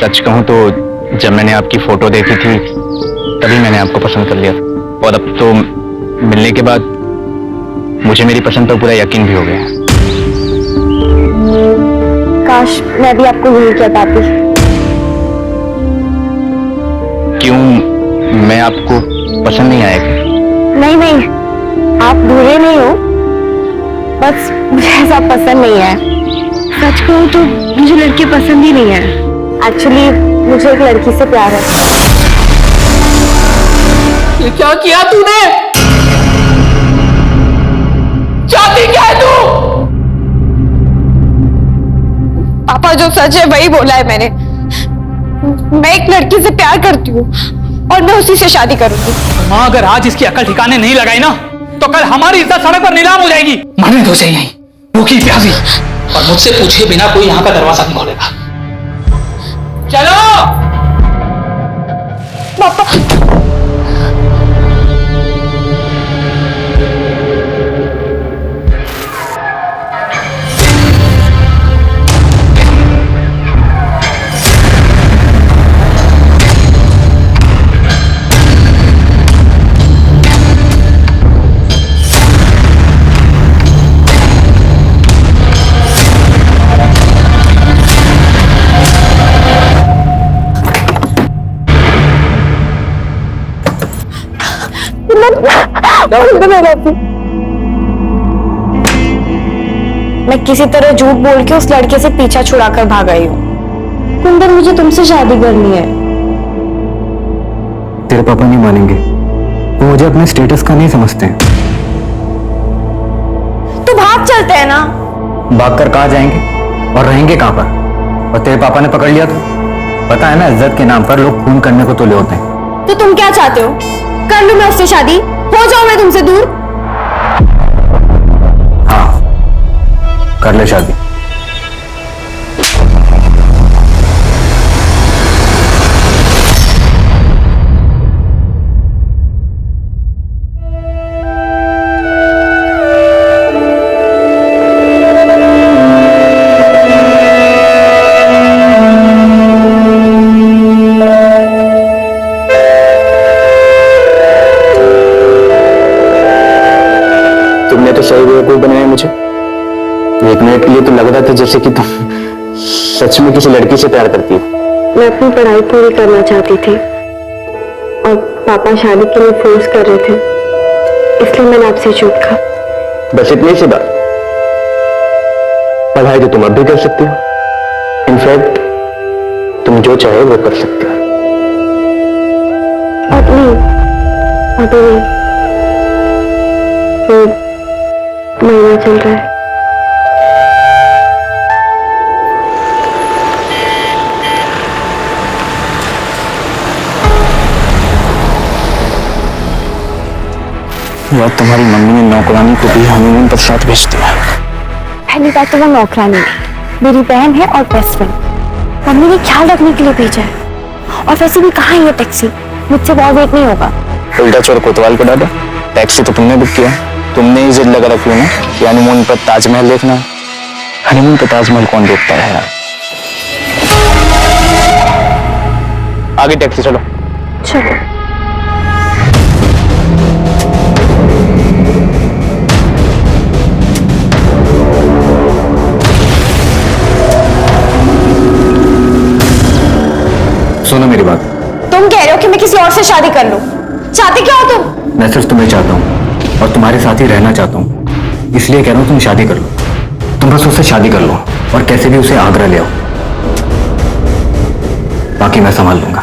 सच कहूं तो जब मैंने आपकी फोटो देखी थी तभी मैंने आपको पसंद कर लिया था। और अब तो मिलने के बाद मुझे मेरी पसंद पर पूरा यकीन भी हो गया। काश मैं भी आपको यही कह पाती। क्यों, मैं आपको पसंद नहीं आया क्या? नहीं नहीं, आप बुरे नहीं हो, बस मुझे ऐसा पसंद नहीं है। सच कहूं तो मुझे लड़के पसंद ही नहीं है। एक्चुअली मुझे एक लड़की से प्यार है। ये क्या किया तूने? चाहती क्या है तू? पापा जो सच है वही बोला है मैंने। मैं एक लड़की से प्यार करती हूँ और मैं उसी से शादी करूंगी। माँ अगर आज इसकी अकल ठिकाने नहीं लगाई ना तो कल हमारी इज्जत सड़क पर नीलाम हो जाएगी। मरने दो यहीं भूखी प्यासी, और मुझसे पूछे बिना कोई यहाँ का दरवाजा नहीं खोलेगा। चलो पापा। मैं किसी तरह झूठ बोल के उस लड़के से पीछा छुड़ाकर भाग आई हूँ। कुंदन, मुझे तुमसे शादी करनी है। तेरे पापा नहीं मानेंगे, वो मुझे अपने स्टेटस का नहीं समझते हैं। तो भाग चलते हैं ना। भाग कर कहाँ जाएंगे और रहेंगे कहाँ पर? और तेरे पापा ने पकड़ लिया तो पता है ना, इज्जत के नाम पर लोग खून करने को तुले होते हैं। तो तुम क्या चाहते हो? कर लूं मैं उससे शादी? हो जाऊं मैं तुमसे दूर? हाँ, कर ले शादी। तुमने तो सही बेवकूफ बनाया मुझे। एक मिनट के लिए तो लग रहा था जैसे कि तुम सच में किसी लड़की से प्यार करती हो। मैं अपनी पढ़ाई पूरी करना चाहती थी और पापा शादी के लिए फोर्स कर रहे थे, इसलिए मैंने आपसे झूठ कहा। बस इतनी सी बात। पढ़ाई तो तुम अब भी कर सकती हो। इनफैक्ट तुम जो चाहे वो कर सकते हो। अब नहीं, अभी नहीं। वो महीना चल रहा है। यार, तुम्हारी मम्मी ने नौकरानी को भी हनीमून पर साथ भेज दिया। पहली बात तो वो नौकरानी है, मेरी बहन है और बेस्ट फ्रेंड। मम्मी ने ख्याल रखने के लिए भेजा है। और वैसे भी कहाँ है ये टैक्सी? मुझसे बहुत वेट नहीं होगा। उल्टा चोर कोतवाल को डाला। टैक्सी तो तुमने बुक किया, तुमने ही जिद लगा रखी है ना कि हनीमून पर ताजमहल देखना। हनीमून पर ताजमहल कौन देखता है यार? आगे टैक्सी चलो। चलो। सुनो मेरी बात। तुम कह रहे हो कि मैं किसी और से शादी कर लूं? चाहते क्या हो तुम? मैं सिर्फ तुम्हें चाहता हूँ और तुम्हारे साथ ही रहना चाहता हूँ, इसलिए कह रहा हूँ तुम शादी कर लो। तुम बस उससे शादी कर लो और कैसे भी उसे आगरा ले आओ, बाकी मैं संभाल लूंगा।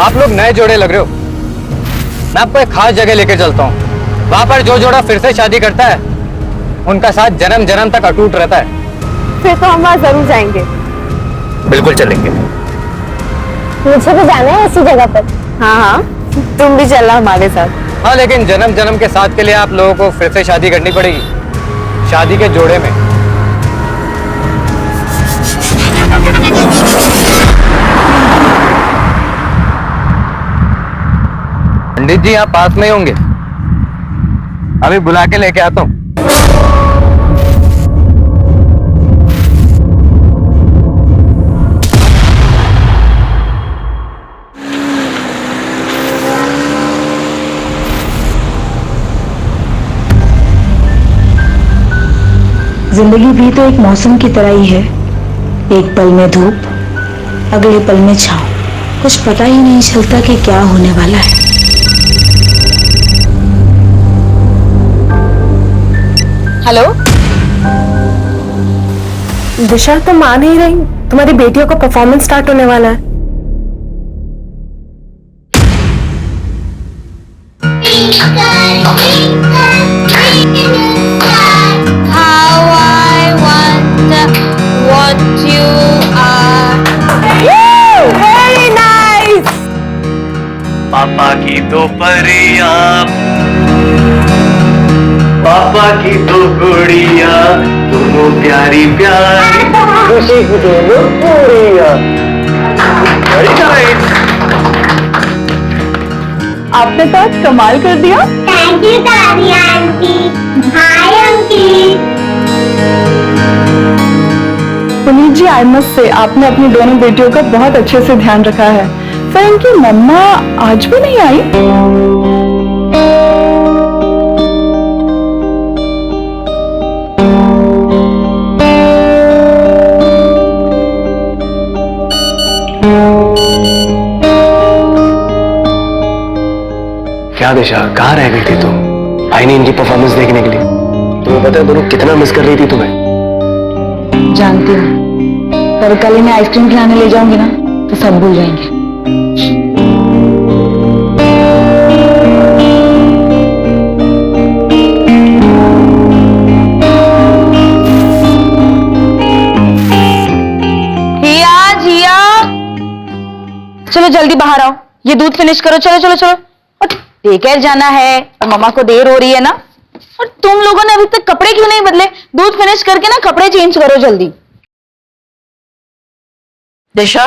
आप लोग नए जोड़े लग रहे हो। मैं आपको एक खास जगह लेकर चलता हूँ। वहां पर जो जोड़ा फिर से शादी करता है उनका साथ जन्म जन्म तक अटूट रहता है। फिर तो हम वहां जरूर जाएंगे। बिल्कुल चलेंगे। मुझे भी जाना है ऐसी जगह पर। हाँ हाँ, तुम भी चलना हमारे साथ। हाँ, लेकिन जन्म जन्म के साथ के लिए आप लोगों को फिर से शादी करनी पड़ेगी, शादी के जोड़े में। पंडित जी यहाँ पास में ही होंगे, अभी बुला के लेके आता हूँ। जिंदगी भी तो एक मौसम की तरह ही है, एक पल में धूप, अगले पल में छांव। कुछ पता ही नहीं चलता कि क्या होने वाला है। हेलो दिशा, तुम आ नहीं रही? तुम्हारी बेटियों का परफॉर्मेंस स्टार्ट होने वाला है। How I wonder what you are. Very nice. पापा की दो परियां, पापा की दो गुड़िया, दोनों प्यारी प्यारी, खुशी की दोनों गुड़िया। Very nice. आपने तो आज कमाल कर दिया। Thank you, दादी aunty. Hi, aunty. Puneet ji, I must say आपने अपनी दोनों बेटियों का बहुत अच्छे से ध्यान रखा है। पर इनकी मम्मा आज भी नहीं आई? क्या दिशा, कहाँ रह गई थी तुम? आई नहीं इनकी परफॉर्मेंस देखने के लिए। तुम्हें पता है दोनों कितना मिस कर रही थी तुम्हें। जानती हूँ, पर कल इन्हें आइसक्रीम खिलाने ले जाऊंगी ना तो सब भूल जाएंगे। चलो जल्दी बाहर आओ, ये दूध फिनिश करो। चलो चलो चलो, और टेकर जाना है और मम्मा को देर हो रही है ना। और तुम लोगों ने अभी तक कपड़े क्यों नहीं बदले? दूध फिनिश करके ना कपड़े चेंज करो जल्दी। दिशा,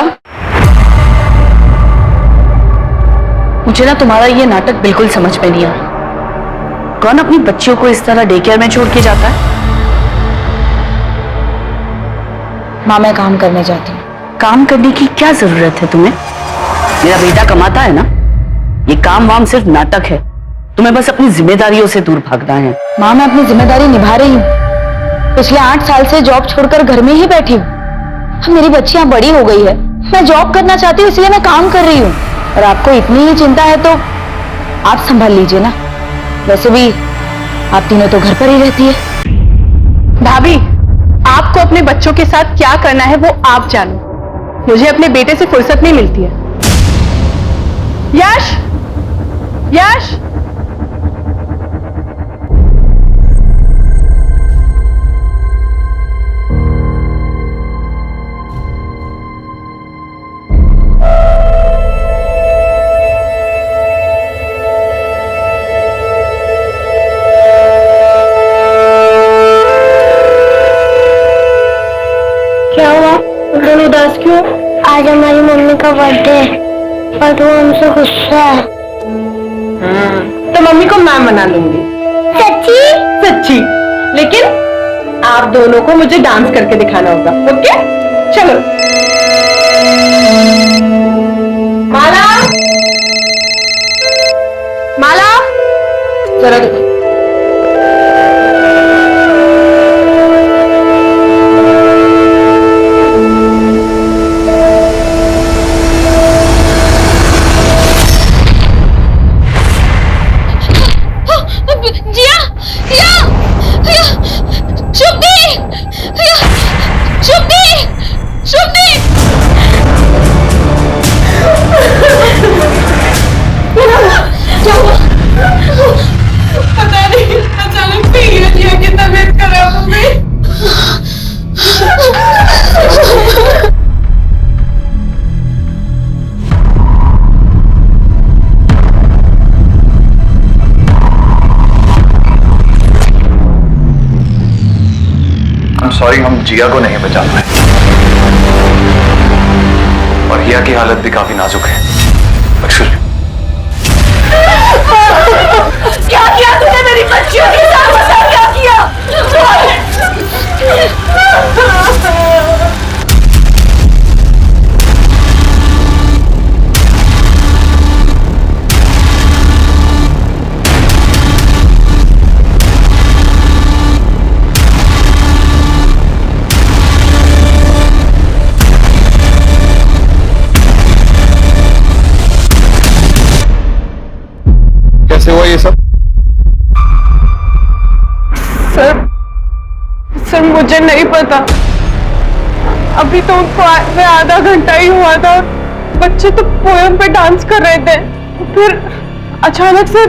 मुझे ना तुम्हारा ये नाटक बिल्कुल समझ में नहीं आ रहा। कौन अपनी बच्चियों को इस तरह डे केयर में छोड़ के जाता है? माँ, मैं काम करने जाती हूँ। काम करने की क्या जरूरत है तुम्हें? मेरा बेटा कमाता है ना। ये काम वाम सिर्फ नाटक है। तुम्हें बस अपनी जिम्मेदारियों से दूर भागना है। माँ, मैं अपनी जिम्मेदारी निभा रही हूँ। पिछले 8 साल से जॉब छोड़कर घर में ही बैठी हूँ। अब मेरी बच्चियां बड़ी हो गई है, मैं जॉब करना चाहती हूँ, इसलिए मैं काम कर रही हूँ। और आपको इतनी ही चिंता है तो आप संभाल लीजिए ना। वैसे भी आप तीनों तो घर पर ही रहती है। भाभी, आपको अपने बच्चों के साथ क्या करना है वो आप जानो। मुझे अपने बेटे से फुर्सत नहीं मिलती है। यश, यश, क्या हुआ? तुम दोनों उदास क्यों? आज हमारी मम्मी का बर्थडे है और वो हमसे गुस्सा है। तो मम्मी को मैं मना लूंगी। सच्ची? सच्ची। लेकिन आप दोनों को मुझे डांस करके दिखाना होगा। ओके, चलो। माला, माला, जरा देखो। जिया, चुप्पी, चुप्पी, चुप्पी। क्या हुआ? पता नहीं, अचानक से जिया की तबीयत खराब हो गई। सॉरी, हम जिया को नहीं बचा पाए और हिया की हालत भी काफी नाजुक है। एक्चुअली क्या किया तूने मेरी बच्चियों के साथ? बता क्या किया? कैसे हुआ ये सब? सर मुझे नहीं पता। अभी तो उनको आधा घंटा ही हुआ था। बच्चे तो पोयम पे डांस कर रहे थे, फिर अचानक से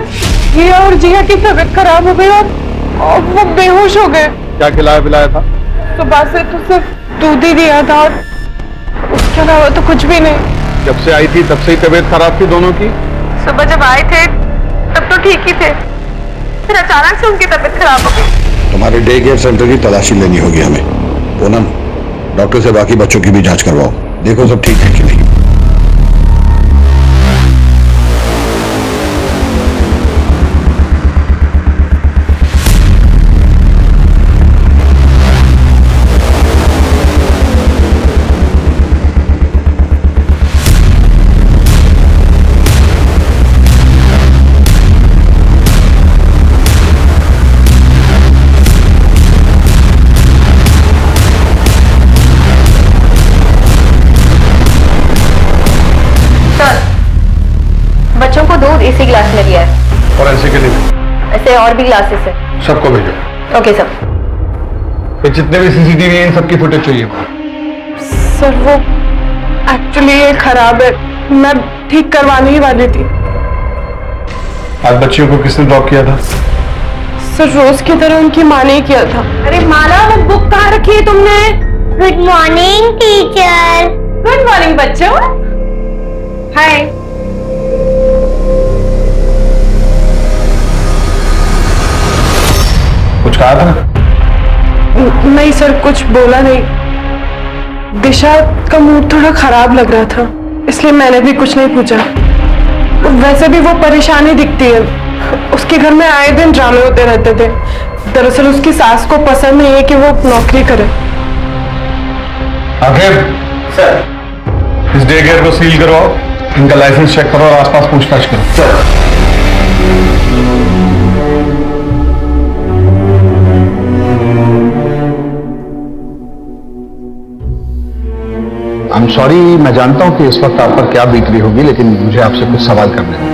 जिया और जिया की तबीयत खराब हो गई और वो बेहोश हो गए। क्या खिलाया पिलाया था? सुबह से तो सिर्फ दूध ही दिया था और उसके अलावा तो कुछ भी नहीं। जब से आई थी तब से ही तबीयत खराब थी दोनों की? सुबह जब आए थे तब तो ठीक ही थे, फिर अचानक से उनकी तबीयत खराब हो गई। तुम्हारे डे केयर सेंटर की तलाशी लेनी होगी हमें। पूनम, डॉक्टर से बाकी बच्चों की भी जांच करवाओ, देखो सब ठीक है कि नहीं। बच्चों को दूध इसी गिलास में दिया है और ऐसे के लिए ऐसे और भी ग्लासेस है। सबको भेजो। Okay sir. ये जितने भी सीसीटीवी हैं इन सबकी फुटेज चाहिए। सर वो एक्चुअली ये खराब है, मैं ठीक करवाने ही वाली थी। आज बच्चियों को किसने ड्रॉप किया था? सर रोज की तरह उनकी माँ ने ही किया था। अरे माला, वो बुक कहाँ रखी है तुमने? Good morning teacher. Good morning बच्चों। हाय। कुछ कहा था? नहीं सर, कुछ बोला नहीं। दिशा का मूड थोड़ा खराब लग रहा था, इसलिए मैंने भी कुछ नहीं पूछा। वैसे भी वो परेशानी दिखती है, उसके घर में आए दिन ड्रामे होते रहते थे। दरअसल उसकी सास को पसंद नहीं है कि वो नौकरी करे। आखिर सर, इस डे केयर को सील करवाओ, इनका लाइसेंस चेक करो और आसपास पूछताछ करो। सर आई एम सॉरी, मैं जानता हूं कि इस वक्त आप पर क्या बीत रही होगी, लेकिन मुझे आपसे कुछ सवाल करने हैं।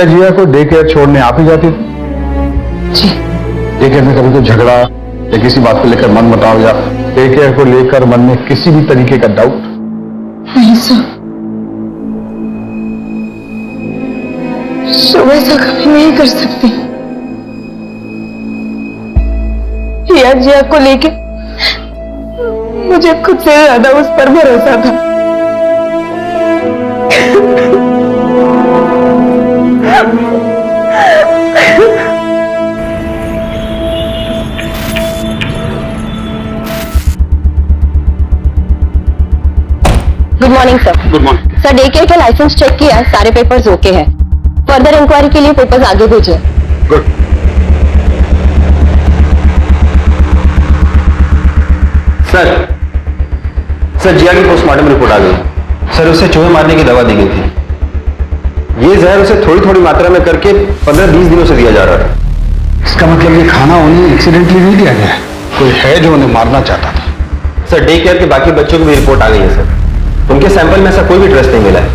जिया को डे केयर छोड़ने आप ही जाती थी? जी। डे केयर में कभी कोई झगड़ा या किसी बात को लेकर मन मुटाव या डे केयर को लेकर मन में किसी भी तरीके का डाउट? नहीं सर, वैसा कभी नहीं कर सकती। जिया को लेके मुझे खुद से ज्यादा उस पर भरोसा था। Good morning sir. Good morning sir, day care का लाइसेंस चेक किया है, सारे पेपर्स ओके हैं। फर्दर इंक्वायरी के लिए पेपर्स आगे भेजिए। गुड। सर जिया की पोस्टमार्टम रिपोर्ट आ गई। सर उसे चूहे मारने की दवा दी गई थी। ये जहर उसे थोड़ी थोड़ी मात्रा में करके 15-20 दिनों से दिया जा रहा है। इसका मतलब ये खाना उन्हें एक्सीडेंटली नहीं दिया गया है, कोई है जो उन्हें मारना चाहता था। सर डे केयर के बाकी बच्चों की भी रिपोर्ट आ गई है सर। उनके सैंपल में ऐसा कोई भी ट्रेस नहीं मिला है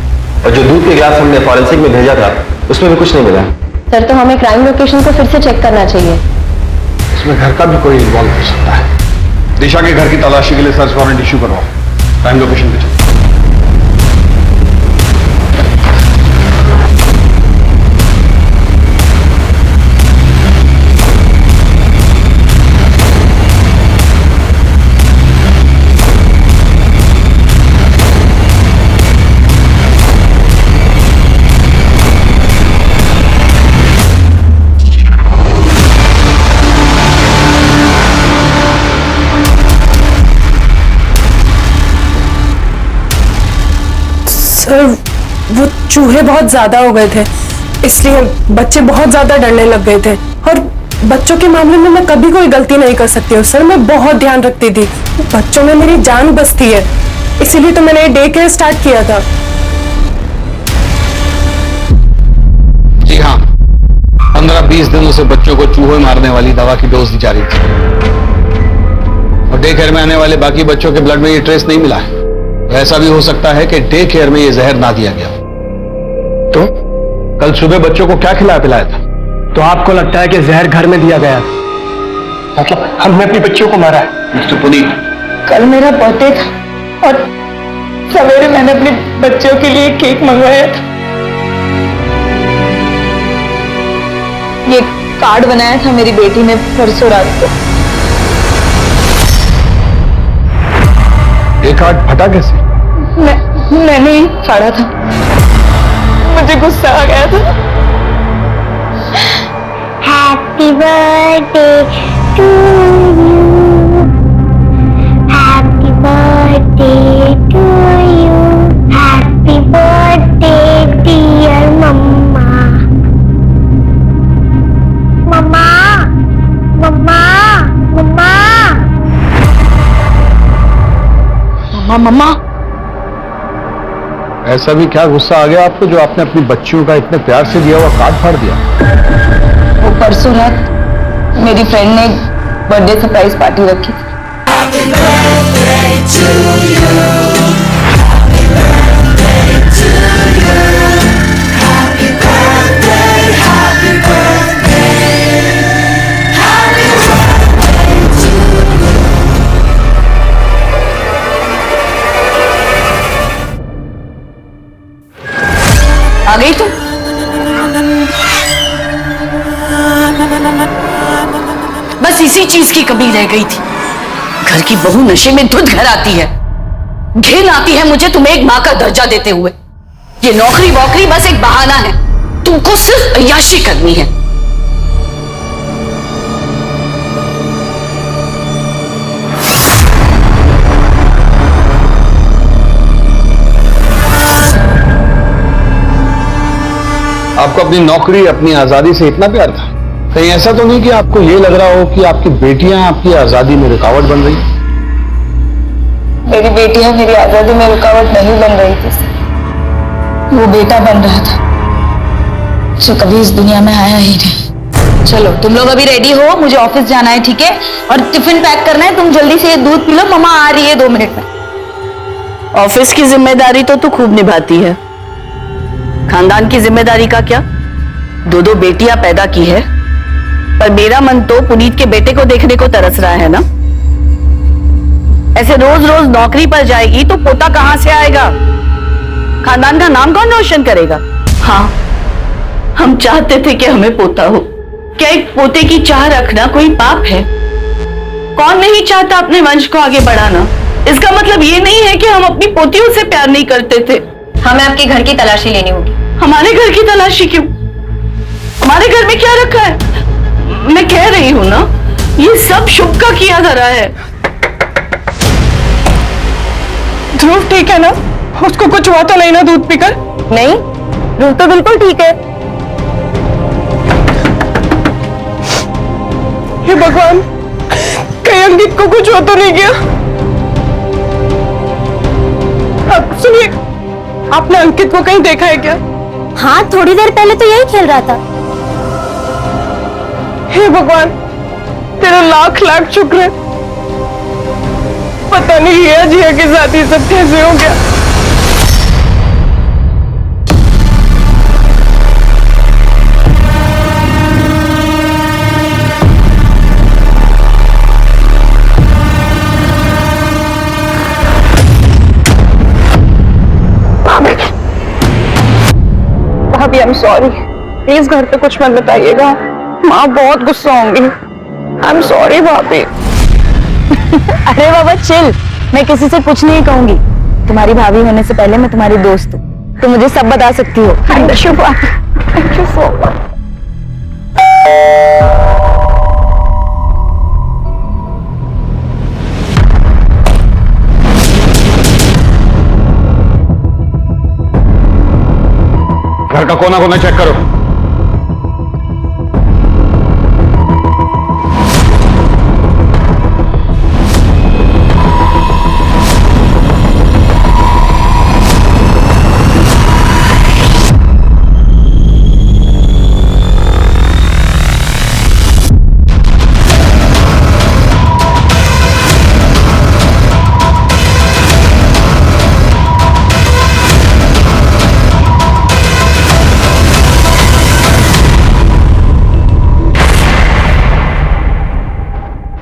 और जो दूध के गिलास हमने फॉरेंसिक में भेजा था उसमें भी कुछ नहीं मिला। सर तो हमें क्राइम लोकेशन को फिर से चेक करना चाहिए। इसमें घर का भी कोई इन्वॉल्व हो सकता है। दिशा के घर की तलाशी के लिए सर्च वारंट इश्यू करवाओ, क्राइम लोकेशन पे चलो। सर वो चूहे बहुत ज्यादा हो गए थे, इसलिए बच्चे बहुत ज्यादा डरने लग गए थे। और बच्चों के मामले में मैं कभी कोई गलती नहीं कर सकती हूँ सर, मैं बहुत ध्यान रखती थी। बच्चों में मेरी जान बसती है, इसीलिए तो मैंने डे केयर स्टार्ट किया था। जी हाँ, 15-20 दिनों से बच्चों को चूहे मारने वाली दवा की डोज दी जा रही थी, और डे केयर में आने वाले बाकी बच्चों के ब्लड में ये ट्रेस नहीं मिला है। ऐसा भी हो सकता है कि डे केयर में ये जहर ना दिया गया। तो कल सुबह बच्चों को क्या खिलाया पिलाया था? तो आपको लगता है कि जहर घर में दिया गया, मतलब हमने अपने बच्चों को मारा है? मिस्टर पुनीत, कल मेरा बर्थडे था और सवेरे मैंने अपने बच्चों के लिए केक मंगवाया था। ये कार्ड बनाया था मेरी बेटी ने परसों रात को। ये कार्ड फटा कैसे? मैंने ही फाड़ा था, मुझे गुस्सा आ गया था। Happy birthday to you, happy birthday to you, happy birthday dear mamma. मम्मा मम्मा मम्मा मम्मा मम्मा। ऐसा भी क्या गुस्सा आ गया आपको जो आपने अपनी बच्चियों का इतने प्यार से दिया हुआ कार्ड फाड़ दिया? वो परसों रात मेरी फ्रेंड ने बर्थडे सरप्राइज पार्टी रखी थी। आ गई तुम? बस इसी चीज की कमी रह गई थी। घर की बहू नशे में धुत घर आती है, घिन आती है मुझे तुम्हें एक मां का दर्जा देते हुए। ये नौकरी वोकरी बस एक बहाना है, तुमको सिर्फ अय्याशी करनी है। आपको अपनी नौकरी, अपनी आजादी से इतना प्यार था? कहीं ऐसा तो नहीं कि आपको ये लग रहा हो कि आपकी बेटियां आपकी आजादी में रुकावट बन रही? मेरी बेटियां मेरी आजादी में रुकावट नहीं बन रही थी, वो बेटा बन रहा था जो कभी इस दुनिया में आया ही नहीं। चलो तुम लोग अभी रेडी हो, मुझे ऑफिस जाना है, ठीक है? और टिफिन पैक करना है, तुम जल्दी से ये दूध पी लो, मम्मा आ रही है 2 मिनट में। ऑफिस की जिम्मेदारी तो तू खूब निभाती है, खानदान की जिम्मेदारी का क्या? 2 बेटियां पैदा की है, पर मेरा मन तो पुनीत के बेटे को देखने को तरस रहा है ना। ऐसे रोज रोज नौकरी पर जाएगी तो पोता कहां से आएगा? खानदान का नाम कौन रोशन करेगा? हाँ, हम चाहते थे कि हमें पोता हो। क्या एक पोते की चाह रखना कोई पाप है? कौन नहीं चाहता अपने वंश को आगे बढ़ाना? इसका मतलब ये नहीं है कि हम अपनी पोतियों से प्यार नहीं करते थे। हमें आपके घर की तलाशी लेनी होगी। हमारे घर की तलाशी क्यों? हमारे घर में क्या रखा है? मैं कह रही हूं ना, ये सब शुभ का किया धरा है। ध्रुव ठीक है ना? उसको कुछ हुआ तो नहीं ना दूध पीकर? नहीं, ध्रुव तो बिल्कुल ठीक है। हे भगवान, कहीं अंकित को कुछ हो तो नहीं गया? अब सुनिए, आपने अंकित को कहीं देखा है क्या? हाँ, थोड़ी देर पहले तो यही खेल रहा था। हे भगवान, तेरा लाख लाख शुक्र है। पता नहीं हिया जिया के साथ ये सब कैसे हो गया। भाभी, आई एम सॉरी, प्लीज घर पे कुछ मत बताइएगा, माँ बहुत गुस्सा होंगी। आई एम सॉरी भाभी। अरे बाबा चिल, मैं किसी से कुछ नहीं कहूंगी। तुम्हारी भाभी होने से पहले मैं तुम्हारी दोस्त हूँ, तुम मुझे सब बता सकती हो। Thank you so much. घर का कोना कोना चेक करो।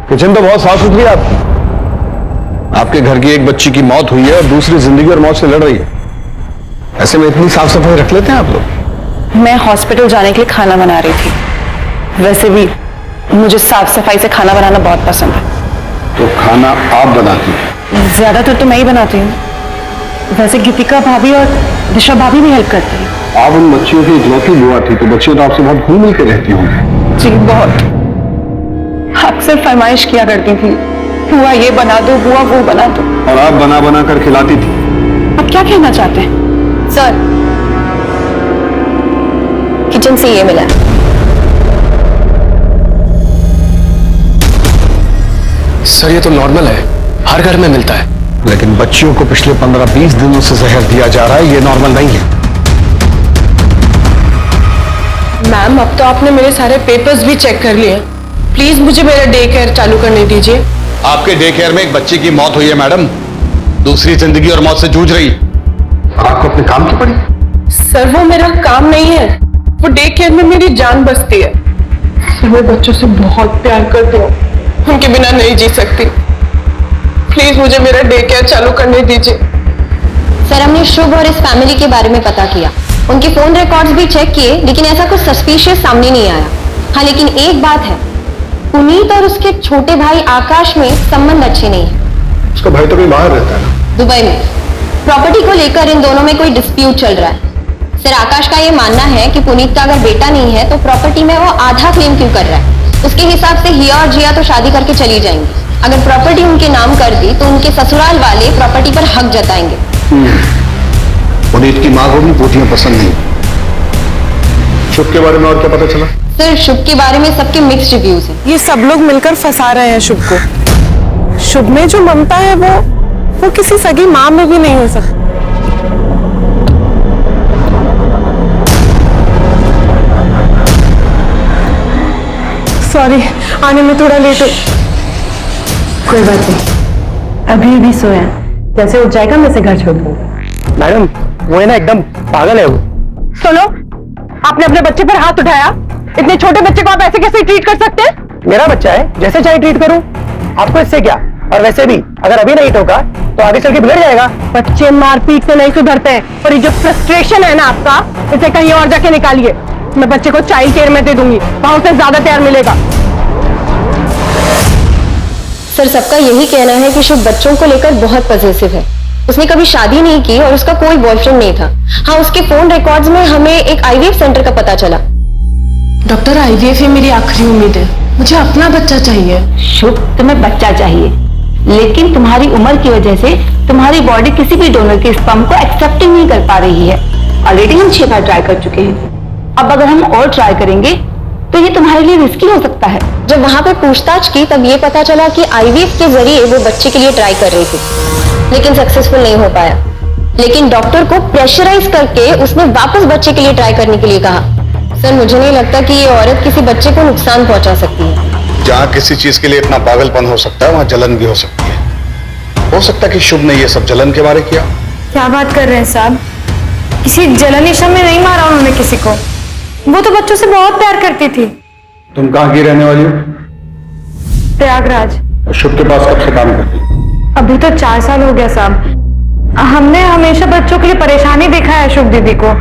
किचन तो बहुत साफ सुथरी है आपकी। आपके घर की एक बच्ची की मौत हुई है और दूसरी जिंदगी और मौत से लड़ रही है। ऐसे में इतनी साफ सफाई रख लेते हैं आप लोग? मैं हॉस्पिटल जाने के लिए खाना बना रही थी। वैसे भी मुझे साफ सफाई से खाना बनाना बहुत पसंद है। तो खाना आप बनाती हैं? ज्यादातर तो मैं ही बनाती हूँ। वैसे गीतिका भाभी और दिशा भाभी भी हेल्प करती है। आप उन बच्चियों की इकलौती बुआ थी, तो बच्चियां तो आपसे बहुत घुल मिल के रहती होंगी। जी बहुत। अक्सर फरमाइश किया करती थी, बुआ ये बना दो, बुआ वो बना दो। और आप बना बना कर खिलाती थी। आप क्या कहना चाहते हैं? सर, किचन से ये मिला। सर ये तो नॉर्मल है, हर घर में मिलता है। लेकिन बच्चियों को पिछले 15-20 दिनों से जहर दिया जा रहा है, ये नॉर्मल नहीं है। मैम, अब तो आपने मेरे सारे पेपर्स भी चेक कर लिए। प्लीज मुझे मेरा डे केयर चालू करने दीजिए। आपके डे केयर में एक बच्ची की मौत हुई है मैडम, दूसरी जिंदगी और मौत से जूझ रही है। आपको अपने काम की पड़ी? सर वो मेरा काम नहीं है, वो डे केयर में मेरी जान बसती है। सर मैं बच्चों से बहुत प्यार करती हूँ, उनके बिना नहीं जी सकती। प्लीज मुझे मेरा डे केयर चालू करने दीजिए। सर हमने शुभ और इस फैमिली के बारे में पता किया, उनके फोन रिकॉर्ड्स भी चेक किए, लेकिन ऐसा कुछ सस्पिशियस सामने नहीं आया। हाँ लेकिन एक बात है, पुनीत और उसके छोटे भाई आकाश में संबंध अच्छे नहीं है। उसका भाई तो कहीं बाहर रहता है ना? दुबई में। प्रॉपर्टी को लेकर इन दोनों में कोई डिस्प्यूट चल रहा है। सर आकाश का ये मानना है कि पुनीत का अगर बेटा नहीं है तो प्रॉपर्टी में वो आधा क्लेम क्यों कर रहा है। उसके हिसाब से हिया और जिया तो शादी करके चली जाएंगी। अगर प्रॉपर्टी उनके नाम कर दी तो उनके ससुराल वाले प्रॉपर्टी पर हक जताएंगे। पुनीत की माँ को भी पोतियां पसंद नहीं। शुभ के बारे में और क्या पता चला? सर शुभ के बारे में सबके मिक्स्ड रिव्यूज हैं। ये सब लोग मिलकर फंसा रहे हैं शुभ को। शुभ में जो ममता है वो किसी सगी माँ में भी नहीं हो सकती। सॉरी, आने में थोड़ा लेट हो। कोई बात नहीं, अभी भी सोया, जैसे उठ जाएगा मैं से घर छोड़ दूंगा। मैडम वो है ना एकदम पागल है वो। सुनो, आपने अपने बच्चे पर हाथ उठाया। इतने छोटे बच्चे को आप ऐसे कैसे ट्रीट कर सकते हैं? मेरा बच्चा है, जैसे चाहे ट्रीट करूं, आपको इससे क्या। और वैसे भी अगर अभी नहीं ठोका तो आगे चल के बिगड़ जाएगा। बच्चे मारपीट से नहीं सुधरते हैं, और ये जो फ्रस्ट्रेशन है ना आपका, इसे कहीं और जाके निकालिए। मैं बच्चे को चाइल्ड केयर में दे दूंगी, वहां उसे ज्यादा प्यार मिलेगा। सर सबका यही कहना है कि शुभ बच्चों को लेकर बहुत पॉजिटिव है। उसने कभी शादी नहीं की और उसका कोई बॉयफ्रेंड नहीं था। हाँ उसके फोन रिकॉर्ड्स में हमें एक आईवीएफ सेंटर का पता चला। डॉक्टर, आईवीएफ ही मेरी आखिरी उम्मीद है, मुझे अपना बच्चा चाहिए। शुभ तुम्हें बच्चा चाहिए, लेकिन तुम्हारी उम्र की वजह से तुम्हारी बॉडी किसी भी डोनर के स्पर्म को एक्सेप्ट नहीं कर पा रही है। ऑलरेडी हम 6 बार ट्राई कर चुके हैं, अब अगर हम और ट्राई करेंगे तो ये तुम्हारे लिए रिस्की हो सकता है। जब वहां पे पूछताछ की तब ये पता चला कि आईवीएफ के जरिए वो बच्चे के लिए ट्राई कर रही थी, लेकिन सक्सेसफुल नहीं हो पाया। लेकिन डॉक्टर को प्रेशराइज करके उसने वापस बच्चे के लिए ट्राई करने के लिए कहा। सर मुझे नहीं लगता कि ये औरत किसी बच्चे को नुकसान पहुंचा सकती है। जहाँ किसी चीज के लिए इतना पागलपन हो सकता है, वहाँ जलन भी हो सकती है। हो सकता है कि शुभ ने ये सब जलन के बारे किया। क्या बात कर रहे हैं साहब? किसी जलनिशा में नहीं मारा उन्होंने किसी को, वो तो बच्चों से बहुत प्यार करती थी। तुम कहाँ की रहने वाली हो? प्रयागराज। शुभ के पास कब से काम करती? अभी तो 4 साल हो गया साहब। हमने हमेशा बच्चों के लिए परेशानी देखा है शुभ दीदी को।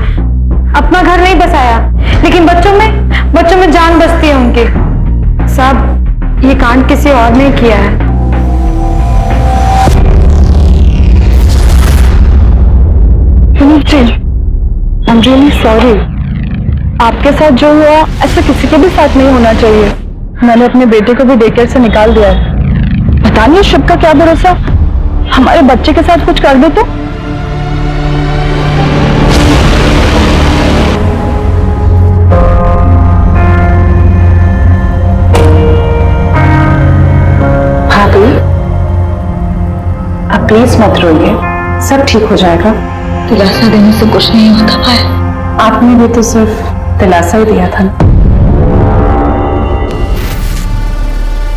अपना घर नहीं बसाया, लेकिन बच्चों में जान बसती है उनकी। साहब ये कांड किसी और ने किया है। I'm really sorry। आपके साथ जो हुआ ऐसा किसी के भी साथ नहीं होना चाहिए। मैंने अपने बेटे को भी डेकेयर से निकाल दिया है। पता नहीं शुभ का क्या भरोसा, हमारे बच्चे के साथ कुछ कर दे तो। आप प्लीज मत रोइए, सब ठीक हो जाएगा। दिलासा देने से कुछ नहीं होता पाया। आपने भी तो सिर्फ दिलासा ही दिया था।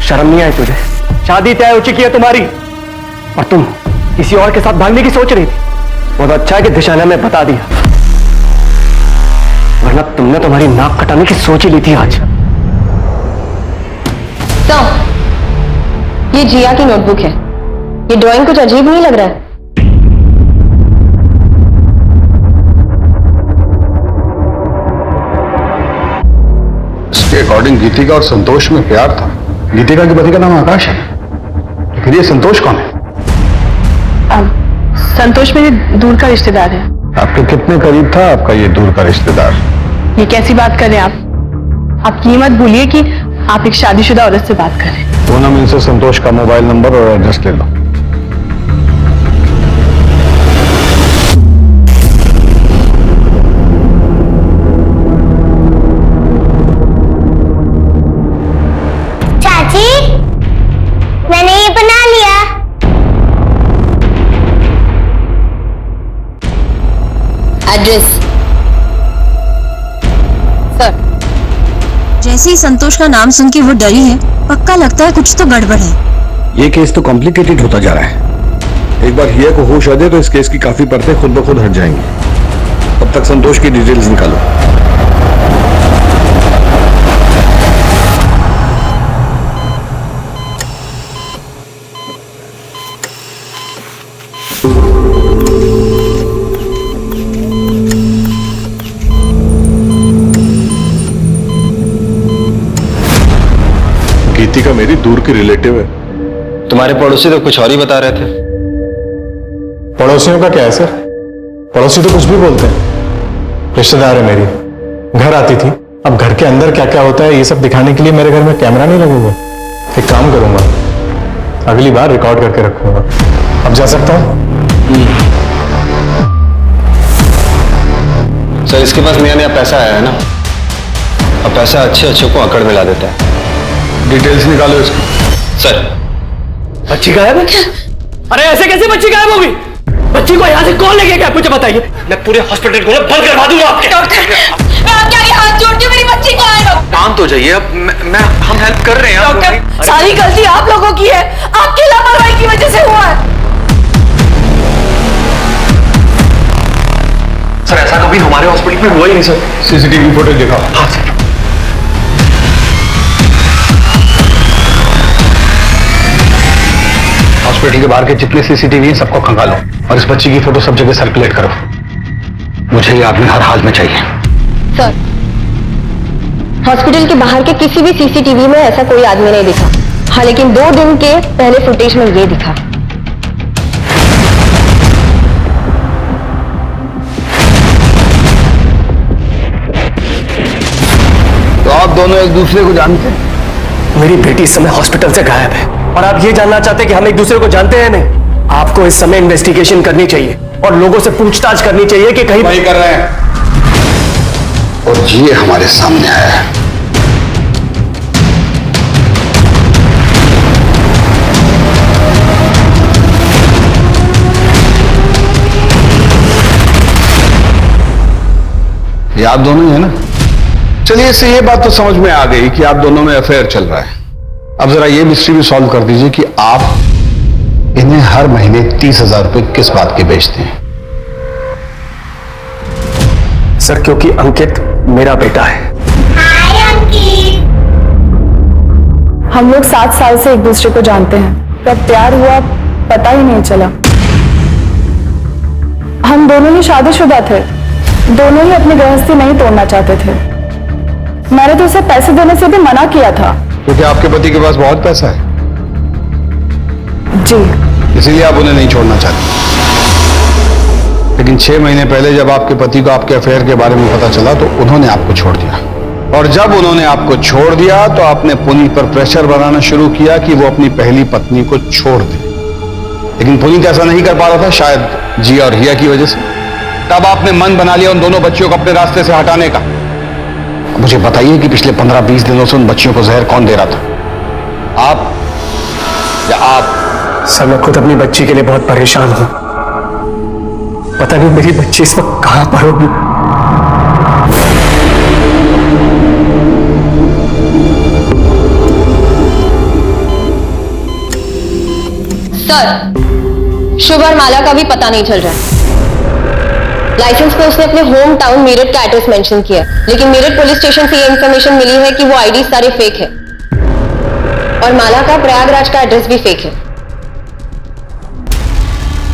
शर्म नहीं आई तुझे? शादी तय हो चुकी है तुम्हारी और तुम किसी और के साथ भागने की सोच रही थी। बहुत अच्छा है कि दिशा ने हमें बता दिया, वरना तुमने तुम्हारी नाक कटाने की सोच ही ली थी आज। तो ये जिया की नोटबुक है। ये ड्राइंग कुछ अजीब नहीं लग रहा है? इसके अकॉर्डिंग गीतिका और संतोष में प्यार था। गीतिका के पति का नाम आकाश है, तो फिर ये संतोष कौन है? संतोष मेरे दूर का रिश्तेदार है। आपके कितने करीब था आपका ये दूर का रिश्तेदार? ये कैसी बात कर रहे हैं आप ये मत भूलिए कि आप एक शादीशुदा औरत से बात कर रहे हैं। पूनम, इनसे संतोष का मोबाइल नंबर और एड्रेस ले लो। चाची, मैंने ये बना लिया। Address sir. जैसे ही संतोष का नाम सुन के वो डरी है, पक्का लगता है कुछ तो गड़बड़ है। ये केस तो कॉम्प्लिकेटेड होता जा रहा है। एक बार हिया को होश आ जाए तो इस केस की काफी परतें खुद ब खुद हट जाएंगी। तब तक संतोष की डिटेल्स निकालो। गीतिका मेरी दूर की रिलेटिव है। तुम्हारे पड़ोसी तो कुछ और ही बता रहे थे। पड़ोसियों का क्या है सर? पड़ोसी तो कुछ भी बोलते हैं। रिश्तेदार है मेरी, घर आती थी। अब घर के अंदर क्या क्या होता है ये सब दिखाने के लिए मेरे घर में कैमरा नहीं लगेगा। एक काम करूंगा, अगली बार रिकॉर्ड करके रखूंगा। अब जा सकता हूं? सर, इसके पास नया नया पैसा आया है ना, अब पैसा अच्छे अच्छे को अकड़ में ला देता है। डिटेल्स निकालो इसकी। सर, बच्ची गायब है क्या? अरे ऐसे कैसे बच्ची गायब होगी? बच्ची को यहाँ से कौन लेके गया मुझे बताइए। मैं पूरे हॉस्पिटल को बंद करवा दूंगा आपके। डॉक्टर, मैं आपके आगे हाथ जोड़ती हूँ, मेरी बच्ची को आए। शांत हो जाइए। अब हम हेल्प कर रहे हैं। डॉक्टर, सारी गलती आप लोगों की है, आपकी लापरवाही की वजह से हुआ है। सर, ऐसा कभी हमारे हॉस्पिटल में हुआ ही नहीं सर। सीसीटीवी फुटेज दिखाओ। हाँ सर। हॉस्पिटल के बाहर के जितने सीसीटीवी हैं सबको खंगालो और इस बच्ची की फोटो सब जगह सर्कुलेट करो। मुझे ये आदमी हर हाल में चाहिए। सर, हॉस्पिटल के बाहर के किसी भी सीसीटीवी में ऐसा कोई आदमी नहीं दिखा। हाँ, लेकिन 2 दिन के पहले फुटेज में ये दिखा। तो आप दोनों एक दूसरे को जानते हैं? मेरी बेटी इस समय हॉस्पिटल से गायब है और आप ये जानना चाहते हैं कि हम एक दूसरे को जानते हैं? नहीं, आपको इस समय इन्वेस्टिगेशन करनी चाहिए और लोगों से पूछताछ करनी चाहिए कि कहीं वही कर रहे हैं और ये हमारे सामने आया है। ये आप दोनों ही है ना? चलिए, इससे ये बात तो समझ में आ गई कि आप दोनों में अफेयर चल रहा है। अब जरा ये मिस्ट्री भी सॉल्व कर दीजिए कि आप इन्हें हर महीने 30,000 रुपए किस बात के बेचते हैं? सर, क्योंकि अंकित मेरा बेटा है। हम लोग 7 साल से एक दूसरे को जानते हैं। कब प्यार हुआ पता ही नहीं चला। हम दोनों ही शादीशुदा थे, दोनों ही अपनी गृहस्थी नहीं तोड़ना चाहते थे। मैंने तो उसे पैसे देने से भी मना किया था। क्योंकि आपके पति के पास बहुत पैसा है। जी, इसीलिए आप उन्हें नहीं छोड़ना चाहते। लेकिन 6 महीने पहले जब आपके पति को आपके अफेयर के बारे में पता चला तो उन्होंने आपको छोड़ दिया। और जब उन्होंने आपको छोड़ दिया तो आपने पुनीत पर प्रेशर बनाना शुरू किया कि वो अपनी पहली पत्नी को छोड़ दे। लेकिन पुनीत ऐसा नहीं कर पा रहा था, शायद जिया और हिया की वजह से। तब आपने मन बना लिया उन दोनों बच्चियों को अपने रास्ते से हटाने का। मुझे बताइए कि पिछले 15-20 दिनों से उन बच्चियों को जहर कौन दे रहा था? आप या आप सर मैं खुद अपनी बच्ची के लिए बहुत परेशान हूं। पता नहीं मेरी बच्ची इस वक्त कहां पर होगी। सर, शुभ और माला का भी पता नहीं चल रहा है। लाइसेंस पे उसने अपने होम टाउन मेरठ का एड्रेस मेंशन किया, लेकिन मेरठ पुलिस स्टेशन से ये इंफॉर्मेशन मिली है कि वो आईडी सारे फेक है और माला का प्रयागराज का एड्रेस भी फेक है।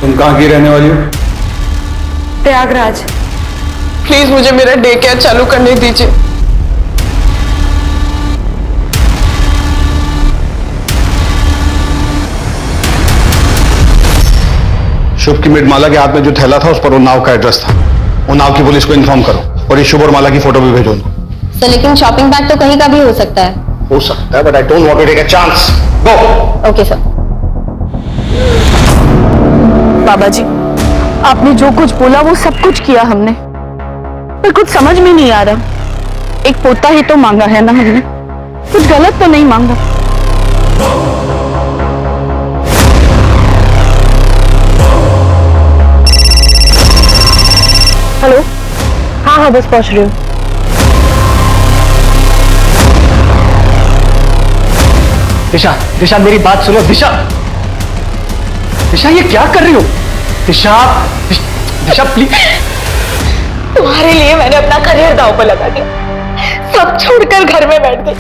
तुम कहां की रहने वाली हो? प्रयागराज। प्लीज मुझे मेरा डे केयर चालू करने दीजिए। शुभ की मेड माला के हाथ में जो थैला था उस पर वो नाव का एड्रेस था। वो नाव की पुलिस को इन्फॉर्म करो और ये शुभ और माला की फोटो भी भेजो उनको। सर लेकिन शॉपिंग बैग तो कहीं का भी हो सकता है। हो सकता है but I don't want to take a chance. Go. Okay sir. बाबा जी, आपने जो कुछ बोला वो सब कुछ किया हमने, पर कुछ समझ में नहीं आ रहा। एक पोता ही तो मांगा है ना हमने, कुछ गलत तो नहीं मांगा। हेलो। हाँ बस पहुंच रही हूँ। दिशा, दिशा मेरी बात सुनो। दिशा, दिशा ये क्या कर रही हो? दिशा, दिशा प्लीज। तुम्हारे लिए मैंने अपना करियर दांव पर लगा दिया, सब छोड़कर घर में बैठ गई।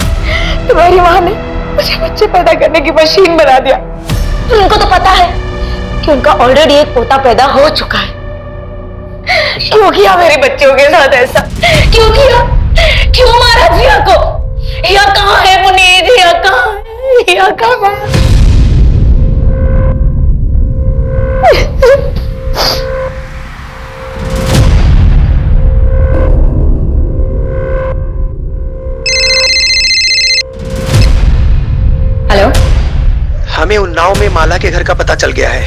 तुम्हारी माँ ने मुझे बच्चे पैदा करने की मशीन बना दिया। उनको तो पता है कि उनका ऑलरेडी एक पोता पैदा हो चुका है। क्यों किया मेरे बच्चों के साथ ऐसा? क्यों किया? क्यों मारा जिया को? हिया कहाँ है मुनीर? हिया कहाँ है? हिया कहाँ है? हेलो। हमें उन्नाव में माला के घर का पता चल गया है।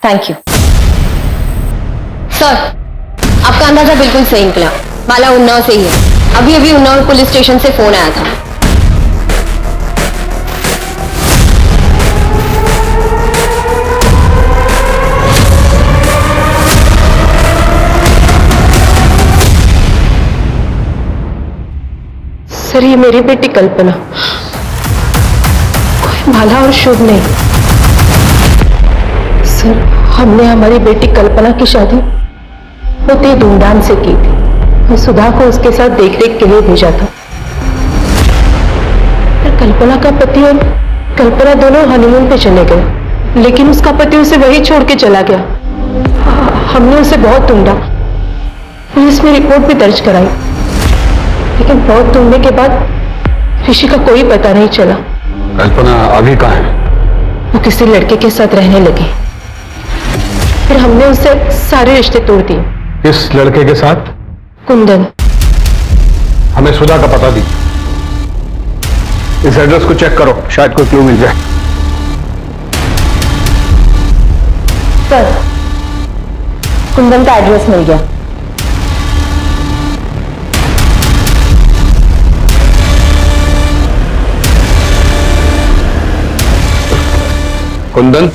थैंक यू सर, आपका अंदाजा बिल्कुल सही निकला। माला उन्नाव से ही है। अभी अभी उन्नाव पुलिस स्टेशन से फोन आया था। सर ये मेरी बेटी कल्पना, कोई माला और शुभ नहीं। सर हमने हमारी बेटी कल्पना की शादी बहुत ही धूमधाम से की थी। मैं सुधा को उसके साथ देखरेख के लिए भेजा था। पर कल्पना का पति और कल्पना दोनों हनीमून पे चले गए, लेकिन उसका पति उसे वहीं छोड़ के चला गया। हमने उसे बहुत ढूंढा, पुलिस में रिपोर्ट भी दर्ज कराई, लेकिन बहुत ढूंढने के बाद ऋषि का कोई पता नहीं चला। कल्पना अभी कहाँ है? वो किसी लड़के के साथ रहने लगी। फिर हमने उससे सारे रिश्ते तोड़ दिए। किस लड़के के साथ? कुंदन। हमें सुधा का पता दी। इस एड्रेस को चेक करो, शायद कोई क्लू मिल जाए। सर कुंदन का एड्रेस मिल गया। कुंदन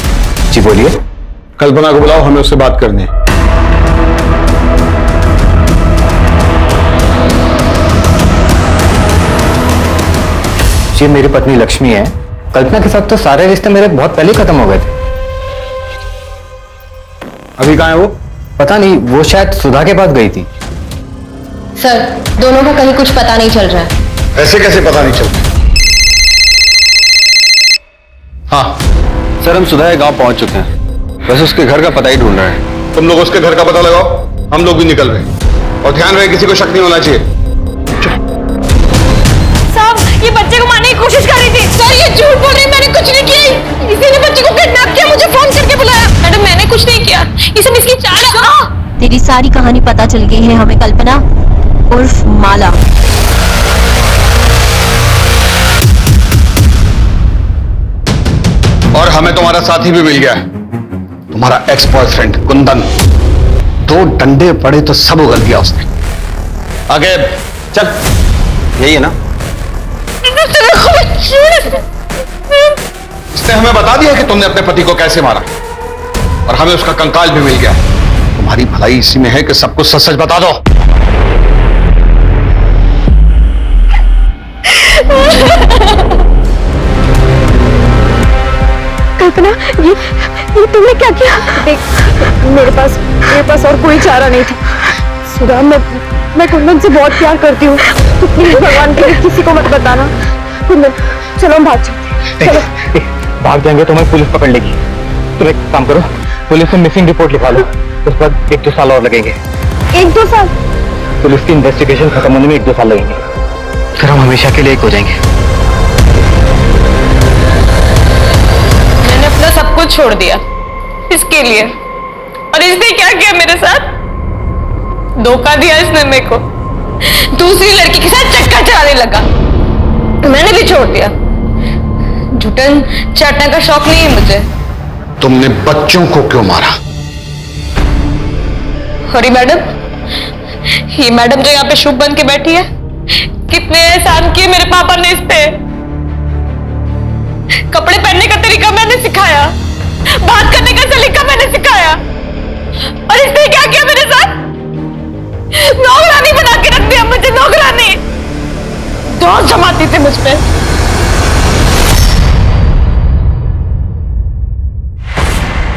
जी बोलिए। कल्पना को बुलाओ, हमें उससे बात करनी है। जी मेरी पत्नी लक्ष्मी है। कल्पना के साथ तो सारे रिश्ते मेरे बहुत पहले खत्म हो गए थे। अभी कहाँ है वो? पता नहीं, वो शायद सुधा के पास गई थी। सर दोनों का कहीं कुछ पता नहीं चल रहा है। ऐसे कैसे पता नहीं चलता? हाँ सर हम सुधा के गांव पहुंच चुके हैं, बस उसके घर का पता ही ढूंढ रहे हैं। तुम लोग उसके घर का पता लगाओ, हम लोग भी निकल रहे हैं। और ध्यान रहे किसी को शक नहीं होना चाहिए। साहब ये बच्चे को मारने की कोशिश कर रही थी। सर ये झूठ बोल रही, मैंने कुछ नहीं किया। किसी ने बच्चे को किडनैप किया, मुझे फोन करके बुलाया। मैडम मैंने कुछ नहीं किया, ये सब इसकी चाल है। तेरी सारी कहानी पता चल गई है हमें, कल्पना उर्फ माला। और हमें तुम्हारा साथी भी मिल गया है, तुम्हारा एक्स बॉयफ्रेंड कुंदन। 2 डंडे पड़े तो सब उगल दिया उसने। आगे चल। यही है ना? इसने हमें बता दिया कि तुमने अपने पति को कैसे मारा, और हमें उसका कंकाल भी मिल गया। तुम्हारी भलाई इसी में है कि सब कुछ सच सच बता दो। कल्पना, ये तुमने क्या किया? देख, मेरे पास और कोई चारा नहीं था। सुधा, मैं कुंदन से बहुत प्यार करती हूँ। तो प्लीज भगवान के लिए किसी को मत बताना। कुंदन, चलो हम भाग चलते हैं। चलो। भाग जाएंगे तो हमें पुलिस पकड़ लेगी। तुम एक काम करो, पुलिस में मिसिंग रिपोर्ट लिखा लो। उस पर 1-2 साल और लगेंगे। 1-2 साल? पुलिस की इन्वेस्टिगेशन खत्म होने में 1-2 साल लगेंगे। फिर हम हमेशा के लिए एक हो जाएंगे। मैंने अपना सब कुछ छोड़ दिया इसके लिए, और इसने क्या किया मेरे साथ? धोखा दिया इसने मेरे को। दूसरी लड़की के साथ चक्कर चलाने लगा, मैंने भी छोड़ दिया। झूठन चाटने का शौक नहीं है मुझे। तुमने बच्चों को क्यों मारा? हरी मैडम, ये मैडम जो यहाँ पे शुभ बन के बैठी है, कितने एहसान किए मेरे पापा ने इस पे। कपड़े पहनने का तरीका मैंने सिखाया, बात करने का सलीका मैंने सिखाया, और इसने क्या किया मेरे साथ? नौकरानी बना के रख दिया मुझे, नौकरानी। दोस्त जमाती थी मुझ पे।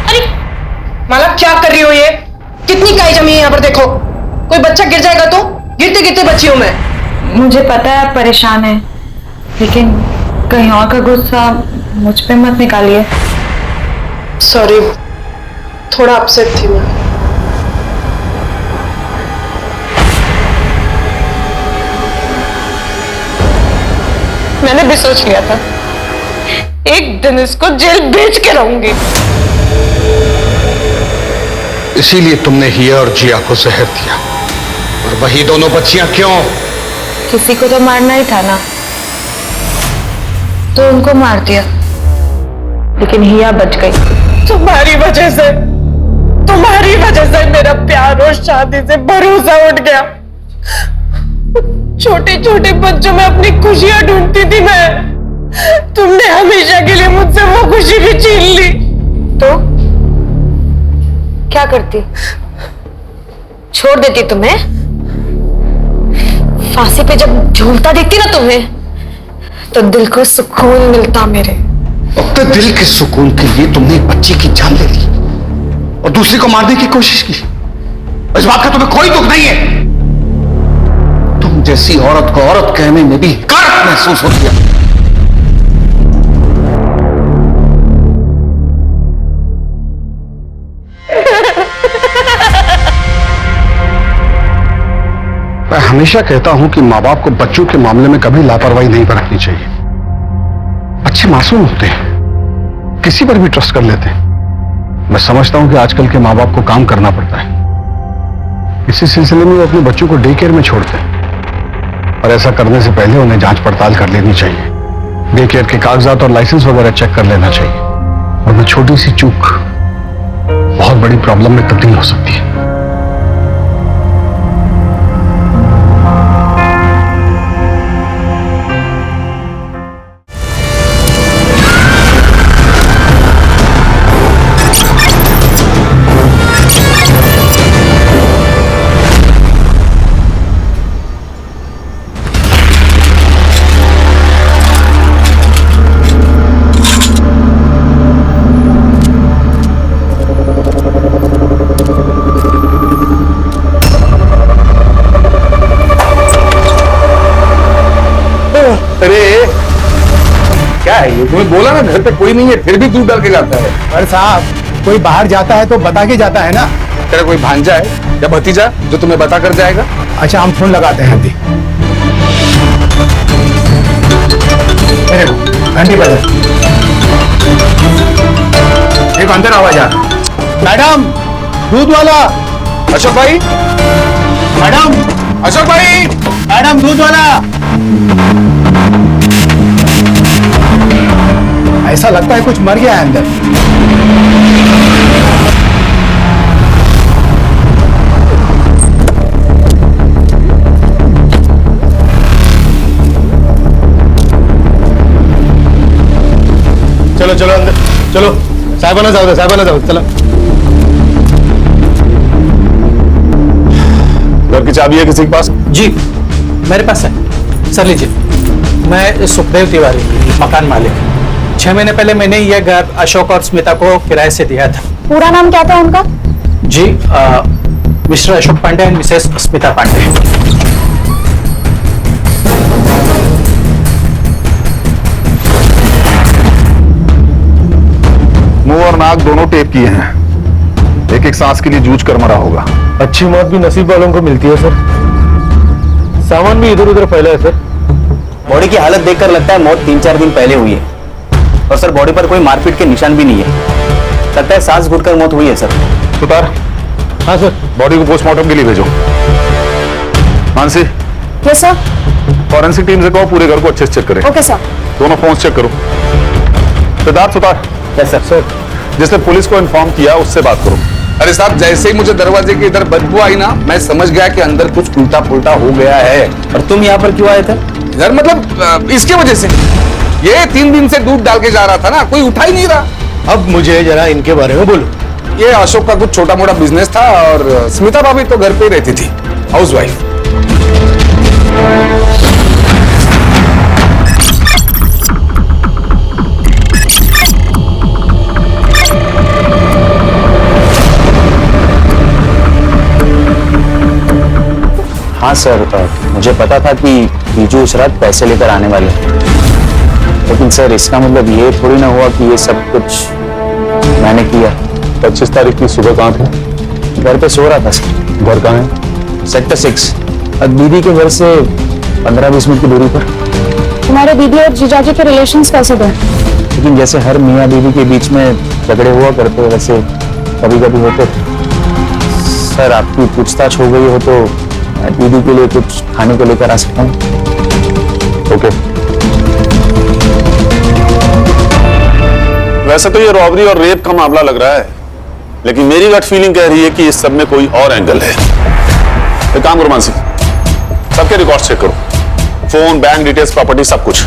अरे माला, क्या कर रही हो ये? कितनी काई जमी है यहाँ पर, देखो। कोई बच्चा गिर जाएगा तो? गिरते गिरते बची हूं मैं। मुझे पता है आप परेशान हैं, लेकिन कहीं और का गुस्सा मुझ पे मत निकालिए। सॉरी, थोड़ा अपसेट थी मैं। मैंने भी सोच लिया था एक दिन इसको जेल भेज के रहूंगी। इसीलिए तुमने हिया और जिया को जहर दिया, और वही दोनों बच्चियां क्यों? किसी को तो मारना ही था ना, तो उनको मार दिया, लेकिन हिया बच गई। तुम्हारी वजह से मेरा प्यार और शादी से भरोसा उठ गया। छोटे छोटे बच्चों में अपनी खुशियां ढूंढती थी मैं। तुमने हमेशा के लिए मुझसे वो खुशी भी छीन ली। तो क्या करती? छोड़ देती तुम्हें? फांसी पे जब झूलता देखती ना तुम्हें, तो दिल को सुकून मिलता मेरे। अपने दिल के सुकून के लिए तुमने एक बच्ची की जान ले ली और दूसरी को मारने की कोशिश की। इस बात का तुम्हें कोई दुख नहीं है? तुम जैसी औरत को औरत कहने में भी हकारत महसूस होती है। मैं हमेशा कहता हूं कि मां बाप को बच्चों के मामले में कभी लापरवाही नहीं बरतनी चाहिए। अच्छे मासूम होते हैं, किसी पर भी ट्रस्ट कर लेते हैं। मैं समझता हूं कि आजकल के मां बाप को काम करना पड़ता है। इसी सिलसिले में वो अपने बच्चों को डे केयर में छोड़ते हैं, और ऐसा करने से पहले उन्हें जांच पड़ताल कर लेनी चाहिए। डे केयर के कागजात और लाइसेंस वगैरह चेक कर लेना चाहिए, वरना छोटी सी चूक बहुत बड़ी प्रॉब्लम में तब्दील हो सकती है। तुम्हें बोला ना घर पे कोई नहीं है, फिर भी दूध डाल के जाता है। पर साहब, कोई बाहर जाता है तो बता के जाता है ना। तेरा कोई भांजा है या भतीजा जो तुम्हें बता कर जाएगा? अच्छा, हम फोन लगाते हैं। घंटी बजा, एक अंदर आवाज आ। मैडम, दूध वाला। अशोक भाई, मैडम, अशोक भाई, मैडम, दूध वाला। ऐसा लगता है कुछ मर गया है अंदर। चलो चलो चलो अंदर चलो। साहिबाना जाओ चलो। घर की चाबी है किसी के पास? जी मेरे पास है सर, लीजिए। मैं सुखदेव तिवारी, मकान मालिक। 6 महीने पहले मैंने यह घर अशोक और स्मिता को किराए से दिया था। पूरा नाम क्या था उनका? जी mister Ashok Pandey and missus Smita Pandey. मुंह और नाक दोनों टेप किए हैं, एक एक सांस के लिए जूझ कर मरा होगा। अच्छी मौत भी नसीब वालों को मिलती है सर। सामान भी इधर उधर फैला है सर। बॉडी की हालत देखकर लगता है मौत 3-4 दिन पहले हुई है। और सर बॉडी पर कोई मारपीट के निशान भी नहीं है। लगता है सांस घुटकर मौत हुई है सर। सुतार। हाँ सर। बॉडी को पोस्टमार्टम के लिए भेजो। Mansi. Yes sir. Forensic team से कहो पूरे घर को अच्छे से चेक करें। Okay sir. दोनों फोन चेक करो। Siddharth Sutar. Yes sir. Sir जिसने पुलिस को इन्फॉर्म किया उससे बात करो। अरे साहब, जैसे ही मुझे दरवाजे की इधर बदबू आई ना, मैं समझ गया कि अंदर कुछ उल्टा पुल्टा हो गया है। और तुम यहाँ पर क्यों आए थे? घर मतलब इसके वजह से। ये 3 दिन से दूध डाल के जा रहा था ना, कोई उठा ही नहीं रहा। अब मुझे जरा इनके बारे में बोलो। ये अशोक का कुछ छोटा मोटा बिजनेस था और स्मिता भाभी तो घर पे ही रहती थी, हाउसवाइफ। हाँ सर, मुझे पता था कि बीजू उस रात पैसे लेकर आने वाले हैं। लेकिन सर इसका मतलब ये थोड़ी ना हुआ कि ये सब कुछ मैंने किया। 25 तारीख की सुबह कहाँ थे? घर पे सो रहा था सर। घर कहाँ है? सेक्टर 6, दीदी के घर से 15-20 मिनट की दूरी पर। तुम्हारे दीदी और जीजाजी के रिलेशंस कैसे थे? लेकिन जैसे हर मियाँ बीवी के बीच में झगड़े हुआ करते वैसे कभी कभी होते थे। सर आपकी पूछताछ हो गई हो तो दीदी के लिए कुछ खाने को लेकर आ सकता हूँ? ओके। वैसे तो ये रॉबरी और रेप का मामला लग रहा है, लेकिन मेरी गट फीलिंग कह रही है कि इस सब में कोई और एंगल है। एक काम करो मानसी, सबके रिकॉर्ड चेक करो, फोन, बैंक डिटेल्स, प्रॉपर्टी, सब कुछ।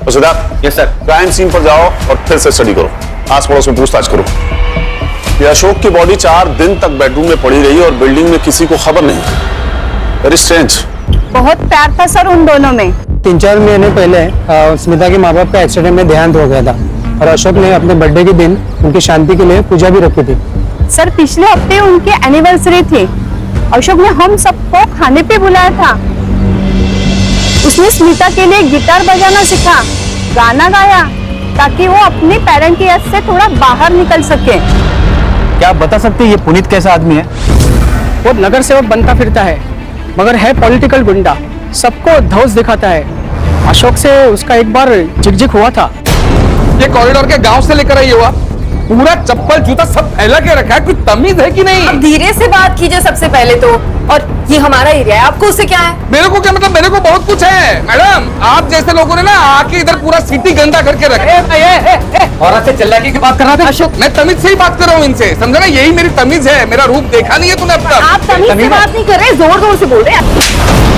तो Siddharth. Yes sir. Crime scene पर जाओ और फिर से स्टडी करो, आस पड़ोस में पूछताछ करो। ये अशोक की बॉडी 4 दिन तक बेडरूम में पड़ी रही और बिल्डिंग में किसी को खबर नहीं। Very strange. बहुत प्यार था सर उन दोनों में। 3-4 महीने पहले स्मिता के माँ बाप का एक्सीडेंट में देहांत हो गया था और अशोक ने अपने बर्थडे के दिन उनकी शांति के लिए पूजा भी रखी थी। सर पिछले हफ्ते उनकी एनिवर्सरी थी। अशोक ने हम सबको खाने पे बुलाया था। उसने स्मिता के लिए गिटार बजाना सीखा, गाना गाया, ताकि वो अपने पेरेंट की याद से थोड़ा बाहर निकल सके। क्या आप बता सकते हैं ये पुनीत कैसा आदमी है? वो नगर सेवक बनता फिरता है, मगर है पॉलिटिकल गुंडा। सबको धौस दिखाता है। अशोक से उसका एक बार झिकझिक हुआ था। ये कॉरिडोर के गांव से लेकर आई हुआ, पूरा चप्पल जूता सब फैला के रखा है। कोई तमीज है कि नहीं? अब धीरे से बात कीजिए सबसे पहले तो। और ये हमारा एरिया है, आपको उससे क्या है? मेरे को क्या मतलब? मेरे को बहुत कुछ है मैडम। आप जैसे लोगों ने ना आके इधर पूरा सिटी गंदा करके रखे। औरत से चिल्लाने की बात कर रहा था अशोक, मैं तमीज से ही बात कर रहा हूँ इनसे, समझा ना? यही मेरी तमीज है। मेरा रूप देखा नहीं है तूने अब तक? आप तमीज से बात नहीं कर रहे, जोर जोर से बोल रहे हैं।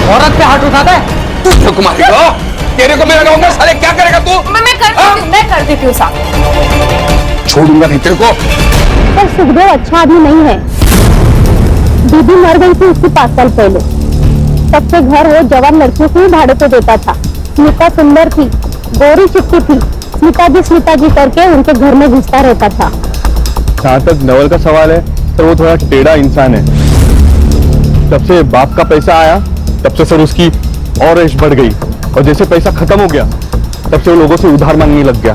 औरत पे हाथ उठाता है तू कुमारी हो? तेरे को मेरा कहूंगा साले, क्या करेगा तू? मैं कर देती हूँ साहब। छोड़ूंगा नहीं तेरे को। पर सुखदेव अच्छा आदमी नहीं है। दीदी मर गई थी उसकी 5 साल पहले। तब से घर वो जवान लड़कियों को ही भाड़े पे देता था। स्मिता सुंदर थी, गोरी चिट्टी थी। स्मिता जी करके उनके घर में घुसता रहता था। जहाँ तक नवल का सवाल है तो वो थोड़ा टेढ़ा इंसान है। जब से बाप का पैसा आया तब से सर उसकी और ऐश बढ़ गई, और जैसे पैसा खत्म हो गया तब से वो लोगों से उधार मांगने लग गया।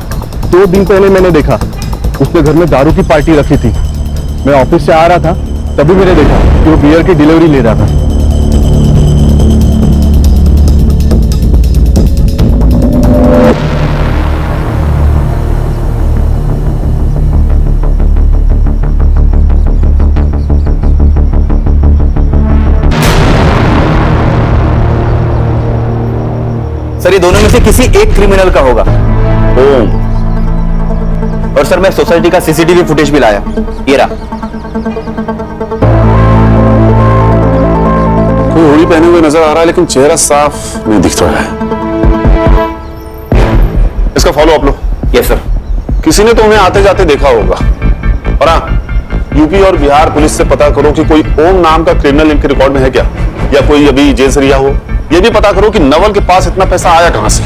2 दिन पहले मैंने देखा उसने घर में दारू की पार्टी रखी थी। मैं ऑफिस से आ रहा था तभी मैंने देखा कि वो बियर की डिलीवरी ले रहा था। सर ये दोनों में से किसी एक क्रिमिनल का होगा। ओम। और सर मैं सोसाइटी का सीसीटीवी फुटेज भी लाया, ये रहा। कोई होड़ी पहने हुए नजर आ रहा है लेकिन चेहरा साफ नहीं दिख रहा है। इसका फॉलो अप लो। Yes sir. किसी ने तो उन्हें आते जाते देखा होगा। और हाँ, यूपी और बिहार पुलिस से पता करो कि कोई ओम नाम का क्रिमिनल इनके रिकॉर्ड में है क्या, या कोई अभी जेल से रिहा हो। ये भी पता करो कि नवल के पास इतना पैसा आया कहां से।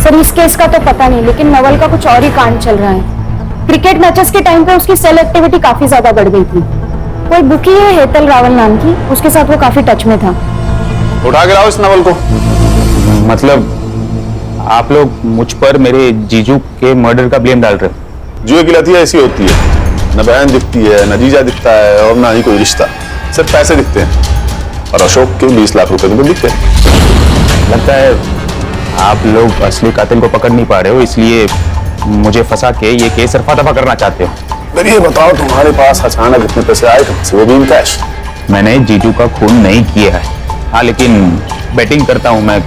सर इस केस का तो पता नहीं, लेकिन नवल का कुछ और ही कांड चल रहा है। क्रिकेट मैचेस के टाइम पे उसकी सेल एक्टिविटी काफी ज्यादा बढ़ गई थी। कोई बुकी है हेतल रावल नाम की, उसके साथ वो काफी टच में था। उठा के लाओ इस नवल को। मतलब आप लोग मुझ पर मेरे जीजू के मर्डर का ब्लेम डाल रहे हो? जुए की लती ऐसी होती है, न बहन दिखती है, न जीजा दिखता है, और ना ही कोई रिश्ता, सिर्फ पैसे दिखते हैं। और अशोक के 20 लाख रुपए तो दिखते हैं। लगता है आप लोग असली कातिल को पकड़ नहीं पा रहे हो, इसलिए मुझे फंसा के ये केस रफा दफा करना चाहते हो। फिर ये बताओ, तुम्हारे पास अचानक इतने पैसे आए कहां से, वो भी इन कैश? मैंने जीजू का खून नहीं किया है। हाँ, लेकिन बैटिंग करता हूँ मैं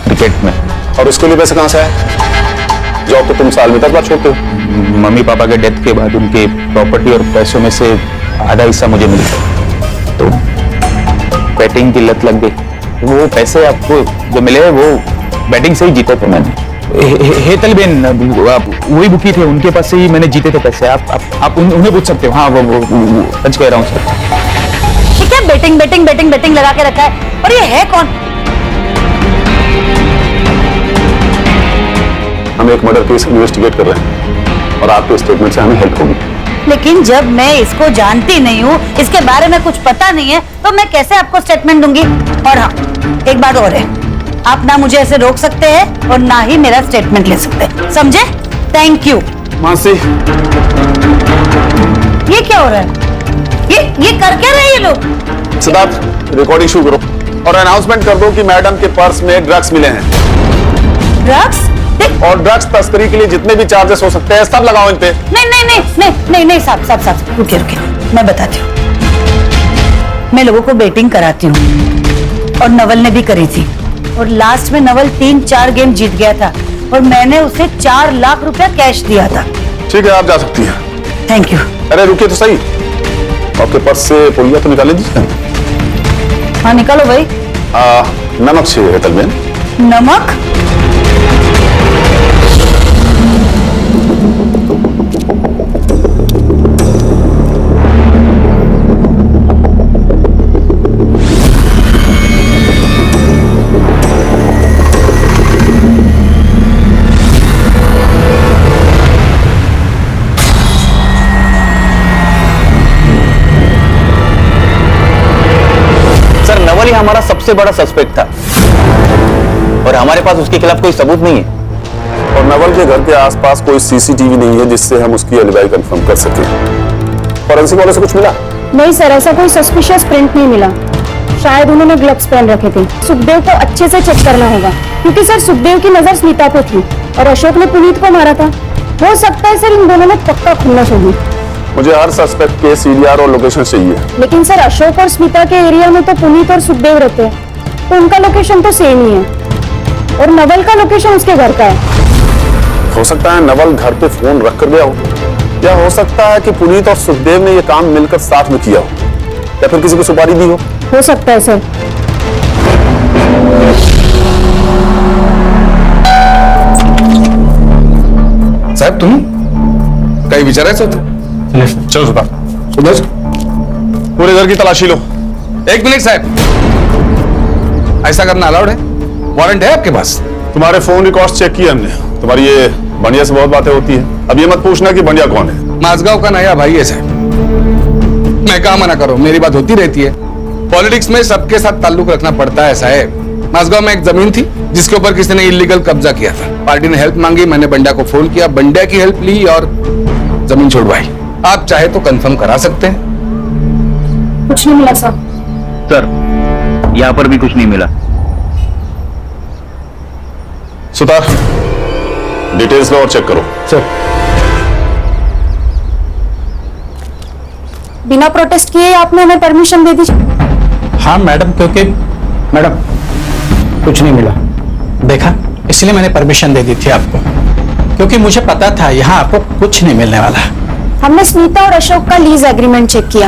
क्रिकेट में। और उसके लिए पैसे कहां से आए? जॉब तो तुम साल में 10 बार छोड़ते हो। मम्मी पापा के डेथ के बाद उनके प्रॉपर्टी और पैसों में से आधा हिस्सा मुझे मिल गया, तो बैटिंग की लत लग गई। वो पैसे आपको जो मिले वो बैटिंग से ही जीते थे मैंने। हेतल बेन वही बुकी थे, उनके पास से ही मैंने जीते थे पैसे। आप उन्हें पूछ सकते हो। हाँ, वो सच कह रहा हूँ सर। ठीक है, बेटिंग बेटिंग बेटिंग बेटिंग लगा के रखा है। और ये है कौन? हम एक मर्डर केस इन्वेस्टिगेट कर रहे हैं और आपके स्टेटमेंट से हमें हेल्प होगी। लेकिन जब मैं इसको जानती नहीं हूँ, इसके बारे में कुछ पता नहीं है, तो मैं कैसे आपको स्टेटमेंट दूंगी? और हाँ, एक बात और है, आप ना मुझे ऐसे रोक सकते हैं और ना ही मेरा स्टेटमेंट ले सकते हैं, समझे? Thank you. मासी, ये क्या हो रहा है? ये कर क्या रहे हैं ये लोग? सिद्धार्थ, रिकॉर्डिंग शुरू करो और अनाउंसमेंट कर दो कि मैडम के पर्स में ड्रग्स मिले हैं। ड्रग्स? और ड्रग्स तस्करी के लिए जितने भी चार्जेस हो सकते हैं सब लगाओ इन पे। नहीं नहीं नहीं नहीं नहीं नहीं साहब, रुकिए रुकिए, मैं बताती हूँ। मैं लोगों को बेटिंग कराती हूँ और नवल ने भी करी थी, और लास्ट में नवल 3-4 गेम जीत गया था और मैंने उसे 4 लाख रुपया कैश दिया था। ठीक है, आप जा सकती हैं। Thank you. अरे रुकिए तो सही, आपके पर्स से पुलिया तो निकाले दीजिए। हाँ निकालो भाई। नमक चाहिए हेतल बेन। नमक? नवल ही हमारा सबसे बड़ा सस्पेक्ट था और हमारे पास उसके खिलाफ कोई सबूत नहीं है। और नवल के घर के आसपास कोई सीसीटीवी नहीं है जिससे हम उसकी एलिबाई कंफर्म कर सकें। फॉरेंसिक वाले से कुछ मिला? नहीं सर, ऐसा कोई सस्पिशियस प्रिंट नहीं मिला। शायद उन्होंने ग्लव्स पहन रखे थे। सुखदेव को अच्छे से चेक करना होगा, क्योंकि सर सुखदेव की नजर स्मिता पे थी और अशोक ने पुनीत को मारा था। हो सकता है सर इन दोनों में पक्का खुन्नस होगी। मुझे हर सस्पेक्ट के सीडीआर और लोकेशन चाहिए। लेकिन सर अशोक और स्मिता के एरिया में तो पुनीत और सुखदेव रहते हैं, तो उनका लोकेशन तो सेम ही है और नवल का लोकेशन उसके घर का है। हो सकता है नवल घर पे फोन रख कर गया हो, या हो सकता है कि पुनीत और सुखदेव ने यह काम मिलकर साथ में किया हो, या फिर किसी को सुपारी दी हो सकता है सर। साहब तुम कहीं विचारायचं होतं? चलो सुधा, पूरे घर की तलाशी लो। 1 मिनट साहब, ऐसा करना अलाउड है? वारंट है आपके पास? तुम्हारे फोन रिकॉर्ड्स चेक किए हमने, तुम्हारी ये बंडिया से बहुत बातें होती है। अब ये मत पूछना कि बंडिया कौन है। माझगांव का नया भाई है साहब। मैं कहा मना करूं, मेरी बात होती रहती है। पॉलिटिक्स में सबके साथ ताल्लुक रखना पड़ता है साहब। माझगांव में एक जमीन थी जिसके ऊपर किसी ने इलीगल कब्जा किया था। पार्टी ने हेल्प मांगी, मैंने बंडिया को फोन किया, बंडिया की हेल्प ली और जमीन छुड़वाई। आप चाहे तो कंफर्म करा सकते हैं। कुछ नहीं मिला सर। सर यहाँ पर भी कुछ नहीं मिला। सुतार, डिटेल्स लो और चेक करो। सर बिना प्रोटेस्ट किए आपने हमें परमिशन दे दी? हाँ मैडम, क्योंकि मैडम कुछ नहीं मिला, देखा, इसलिए मैंने परमिशन दे दी थी आपको, क्योंकि मुझे पता था यहाँ आपको कुछ नहीं मिलने वाला। हमने स्मिता और अशोक का लीज एग्रीमेंट चेक किया,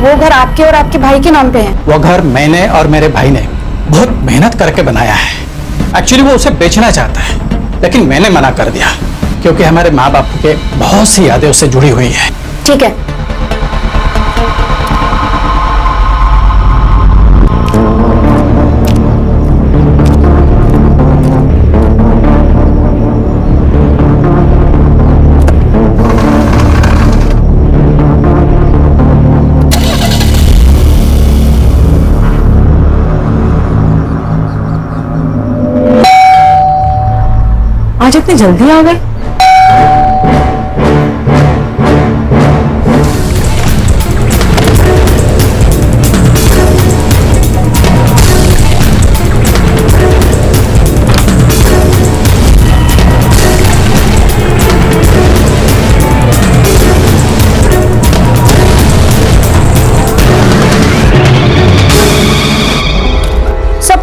वो घर आपके और आपके भाई के नाम पे है। वो घर मैंने और मेरे भाई ने बहुत मेहनत करके बनाया है। एक्चुअली वो उसे बेचना चाहता है, लेकिन मैंने मना कर दिया, क्योंकि हमारे माँ बाप के बहुत सी यादें उससे जुड़ी हुई हैं। ठीक है। आज इतनी जल्दी आ गए?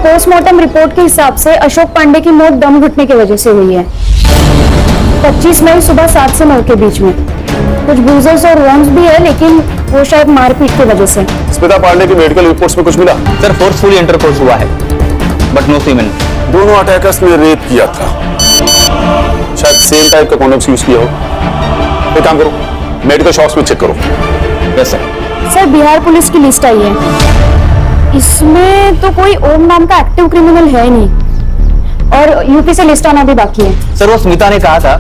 पोस्टमार्टम रिपोर्ट के हिसाब से अशोक पांडे की मौत दम घुटने की वजह से हुई है। 25 मई सुबह 7 से 9 के बीच में। कुछ ब्रूजेस और वॉन्स भी है, लेकिन वो शायद मारपीट की वजह से। स्मिता पांडे की मेडिकल रिपोर्ट्स में कुछ मिला? सर फोर्सफुली इंटरकोर्स हुआ है, बट नो सीमेन। दोनों अटैकर्स ने रेप किया था, शायद सेम टाइप का कॉन्डोम्स यूज किया हो। एक काम करो, मेडिकल शॉप्स में चेक करो। Yes sir. Sir Bihar police की लिस्ट आई है, इसमें तो कोई ओम नाम का एक्टिव क्रिमिनल है नहीं, और यूपी से लिस्ट आना भी बाकी है। सर वो स्मिता ने कहा था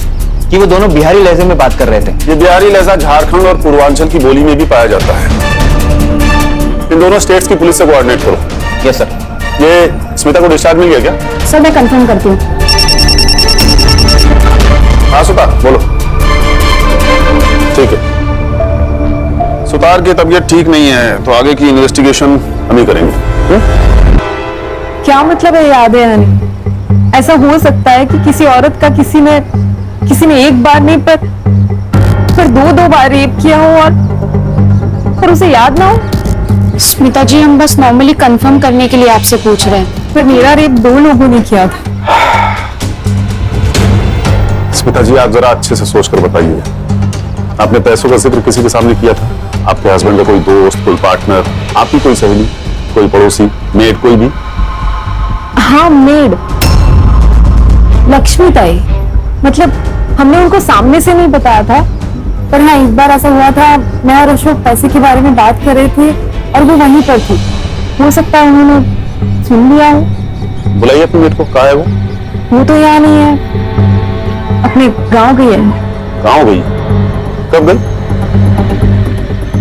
कि वो दोनों बिहारी लहजे में बात कर रहे थे। ये बिहारी लहजा झारखंड और पूर्वांचल की बोली में भी पाया जाता है। इन दोनों स्टेट्स की पुलिस से कोऑर्डिनेट करो। Yes sir. ये स्मिता को डिस्चार्ज मिल गया क्या? सर मैं कंफर्म करती हूँ। हाँ सुतार बोलो। ठीक है, सुतार की तबीयत ठीक नहीं है, तो आगे की इन्वेस्टिगेशन हम ही करेंगे। क्या मतलब है यादें आने? ऐसा हो सकता है कि किसी औरत का किसी ने एक बार नहीं पर दो बार रेप किया हो और उसे याद ना हो? स्मिता जी, हम बस नॉर्मली कंफर्म करने के लिए आपसे पूछ रहे हैं। पर मेरा रेप 2 लोगों ने किया था। स्मिता जी, आप जरा अच्छे से सोच कर बताइए, आपने पैसों का जिक्र किसी के सामने किया था? आपके हस्बैंड का कोई दोस्त, कोई पार्टनर, आपकी कोई सहेली, कोई पड़ोसी, मेड, कोई भी? हाँ, मेड लक्ष्मी ताई। मतलब हमने उनको सामने से नहीं बताया था, पर हाँ एक बार ऐसा हुआ था, मैं और अशोक पैसे के बारे में बात कर रहे थे और वो वहीं पर थी। हो सकता है उन्होंने सुन लिया हो। बुलाइए अपनी मेड को। कहाँ है वो? वो तो यहाँ नहीं है, अपने गांव गई है। गाँव गई? कब गई?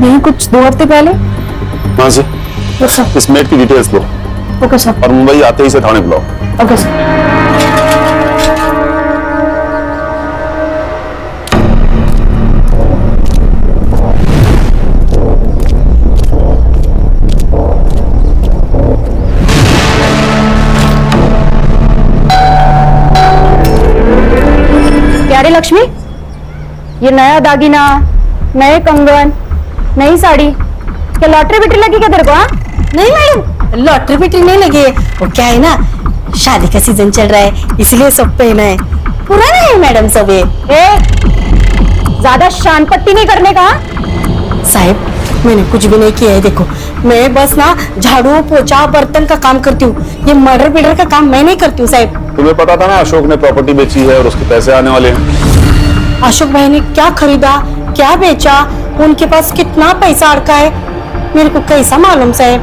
यही कुछ 2 हफ्ते पहले। कहाँ से? इस मेड की डिटेल्स दो। Okay sir. और मुंबई आते ही से थाने बुलाओ। Okay sir. प्यारे लक्ष्मी, ये नया दागिना, नए कंगन, नई साड़ी, क्या लॉटरी बिटरी लगी क्या तेरे को? हाँ नहीं मैडम, लॉटरी बिटरी नहीं लगी है। वो क्या है ना, शादी का सीजन चल रहा है इसलिए सब पहना है। पुराना है मैडम सब ये। ज्यादा शान पत्ती नहीं करने का। साहब मैंने कुछ भी नहीं किया है, देखो मैं बस ना झाड़ू पोछा बर्तन का काम करती हूँ, ये मर्डर बिडर का काम मैं नहीं करती हूँ साहब। तुम्हें पता था ना अशोक ने प्रॉपर्टी बेची है और उसके पैसे आने वाले हैं। अशोक भाई ने क्या खरीदा, क्या बेचा, उनके पास कितना पैसा अड़का है, मेरे को कैसा मालूम साहब?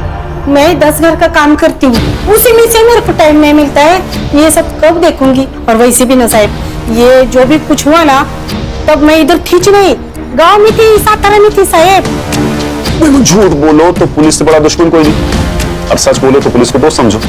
मैं 10 घर का काम करती हूँ, उसी में से मेरे को टाइम नहीं मिलता है, ये सब कब देखूंगी? और वैसे भी ना साहब, ये जो भी कुछ हुआ ना, तब मैं इधर थी नहीं, गांव में थी, सातारा में थी साहब। झूठ बोलो तो पुलिस से बड़ा दुश्मन कोई नहीं, और सच बोलो तो पुलिस को दोस्त समझो।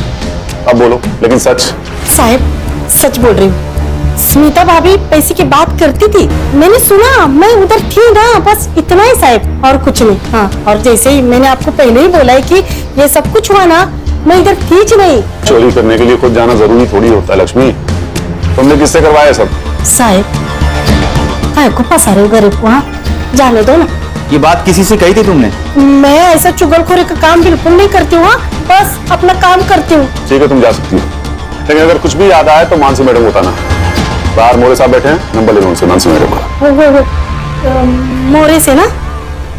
अब बोलो लेकिन सच। साहब सच बोल रही हूँ, स्मिता भाभी पैसे की बात करती थी, मैंने सुना, मैं उधर थी ना, बस इतना ही साहब, और कुछ नहीं। हाँ, और जैसे ही मैंने आपको पहले ही बोला है कि ये सब कुछ हुआ ना, मैं इधर थी नहीं। चोरी करने के लिए खुद जाना जरूरी थोड़ी होता है लक्ष्मी। तुमने किससे करवाया सब? साहब काय को फंसा रहे हो गरीब को? हाँ जाने दो ना। ये बात किसी से कही थी तुमने? मैं ऐसा चुगलखोरी का काम बिल्कुल नहीं करती हूँ, बस अपना काम करती हूँ। ठीक है, तुम जा सकती हो, लेकिन अगर कुछ भी याद आए तो मानसी मैडम को बताना। बाहर मोरे साहब बैठे हैं, नंबर ले लो उनसे, मानसी मैडम का। मोरे से ना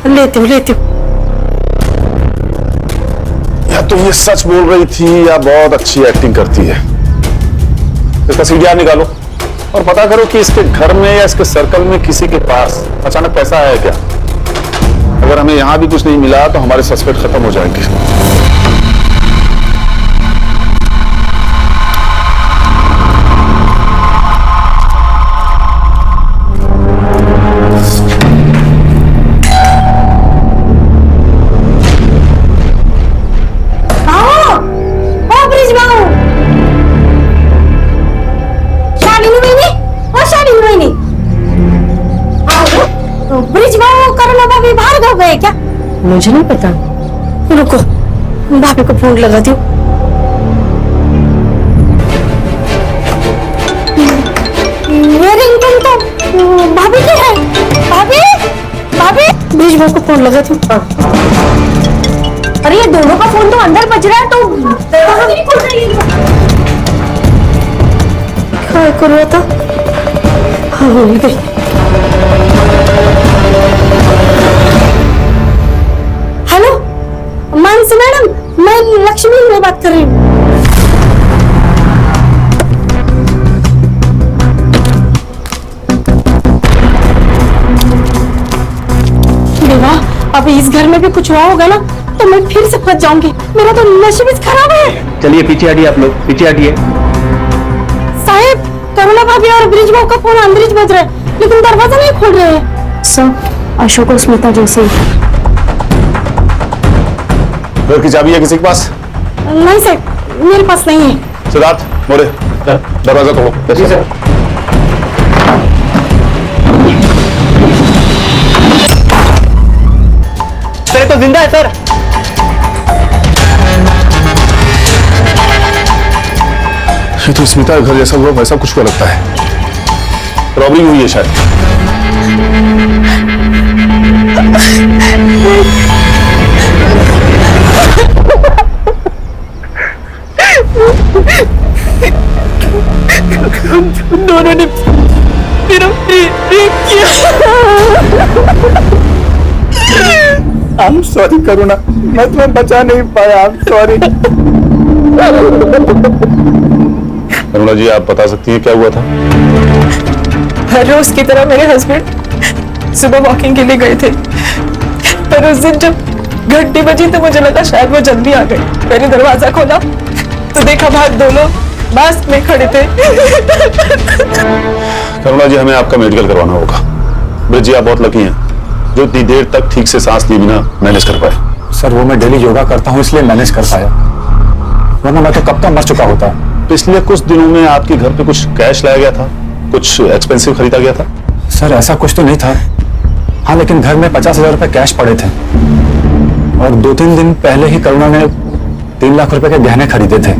लेती हूँ। या तुम ये सच बोल रही थी या बहुत अच्छी एक्टिंग करती है? इसका सीडीआर निकालो, और पता करो कि इसके घर में या इसके सर्कल में किसी के पास अचानक पैसा आया क्या। अगर हमें यहां भी कुछ नहीं मिला तो हमारे सस्पेक्ट खत्म हो जाएंगे। क्या मुझे नहीं पता। रुको, भाभी को फोन लगाती हूँ। ये रिंगटोन तो भाभी की है। भाभी, भाभी, ब्रिज भाई को फोन लगाती हूँ। अरे ये दोनों का फोन तो अंदर बज रहा है, तो नहीं खोल रही है। क्या कर रहा था? हाँ, हो गई। हेलो मानसी मैडम, मैं लक्ष्मी में बात कर रही हूँ। देवा, अब इस घर में भी कुछ हुआ होगा ना तो मैं फिर से फंस जाऊंगी। मेरा तो नशीब खराब है। चलिए पीछे हटिए, आप लोग पीछे हटिए। साहब, करुणा भाभी और ब्रिज भाव का फोन अंदर ही बज रहा है, लेकिन दरवाजा नहीं खोल रहे हैं। सर, अशोक और स्मिता जैसे। घर की चाबी है किसी के पास? नहीं सर, मेरे पास नहीं है। सिद्धार्थ, मोरे, दरवाजा तोड़ो। जी सर। सर तो जिंदा है सर। ये तो स्मिता का घर जैसा हुआ वैसा कुछ को लगता है। रॉबरी हुई है शायद। दोनों ने मेरा रेप किया। आई एम सॉरी करुणा, मैं तुम्हें बचा नहीं पाया। I am sorry. करुणा जी, आप बता सकती हैं क्या हुआ था? हर रोज की तरह मेरे हस्बैंड सुबह वॉकिंग के लिए गए थे, पर उस दिन जब घंटी बजी तो मुझे लगा शायद वो जल्दी आ गए। मैंने दरवाजा खोला तो देखा बाहर दोनों मास्क में खड़े थे। करुणा जी, हमें आपका मेडिकल करवाना होगा। ब्रिज जी, आप बहुत लकी हैं जो इतनी देर तक ठीक से सांस लिए बिना मैनेज कर पाए। सर, वो मैं डेली योगा करता हूँ इसलिए मैनेज कर पाया, वरना मैं तो कब का मर चुका होता। पिछले कुछ दिनों में आपके घर पे कुछ कैश लाया गया था, कुछ एक्सपेंसिव खरीदा गया था? सर, ऐसा कुछ तो नहीं था। हाँ, लेकिन घर में 50,000 रुपए कैश पड़े थे और 2-3 दिन पहले ही करुणा ने 3 लाख रुपए के गहने खरीदे थे।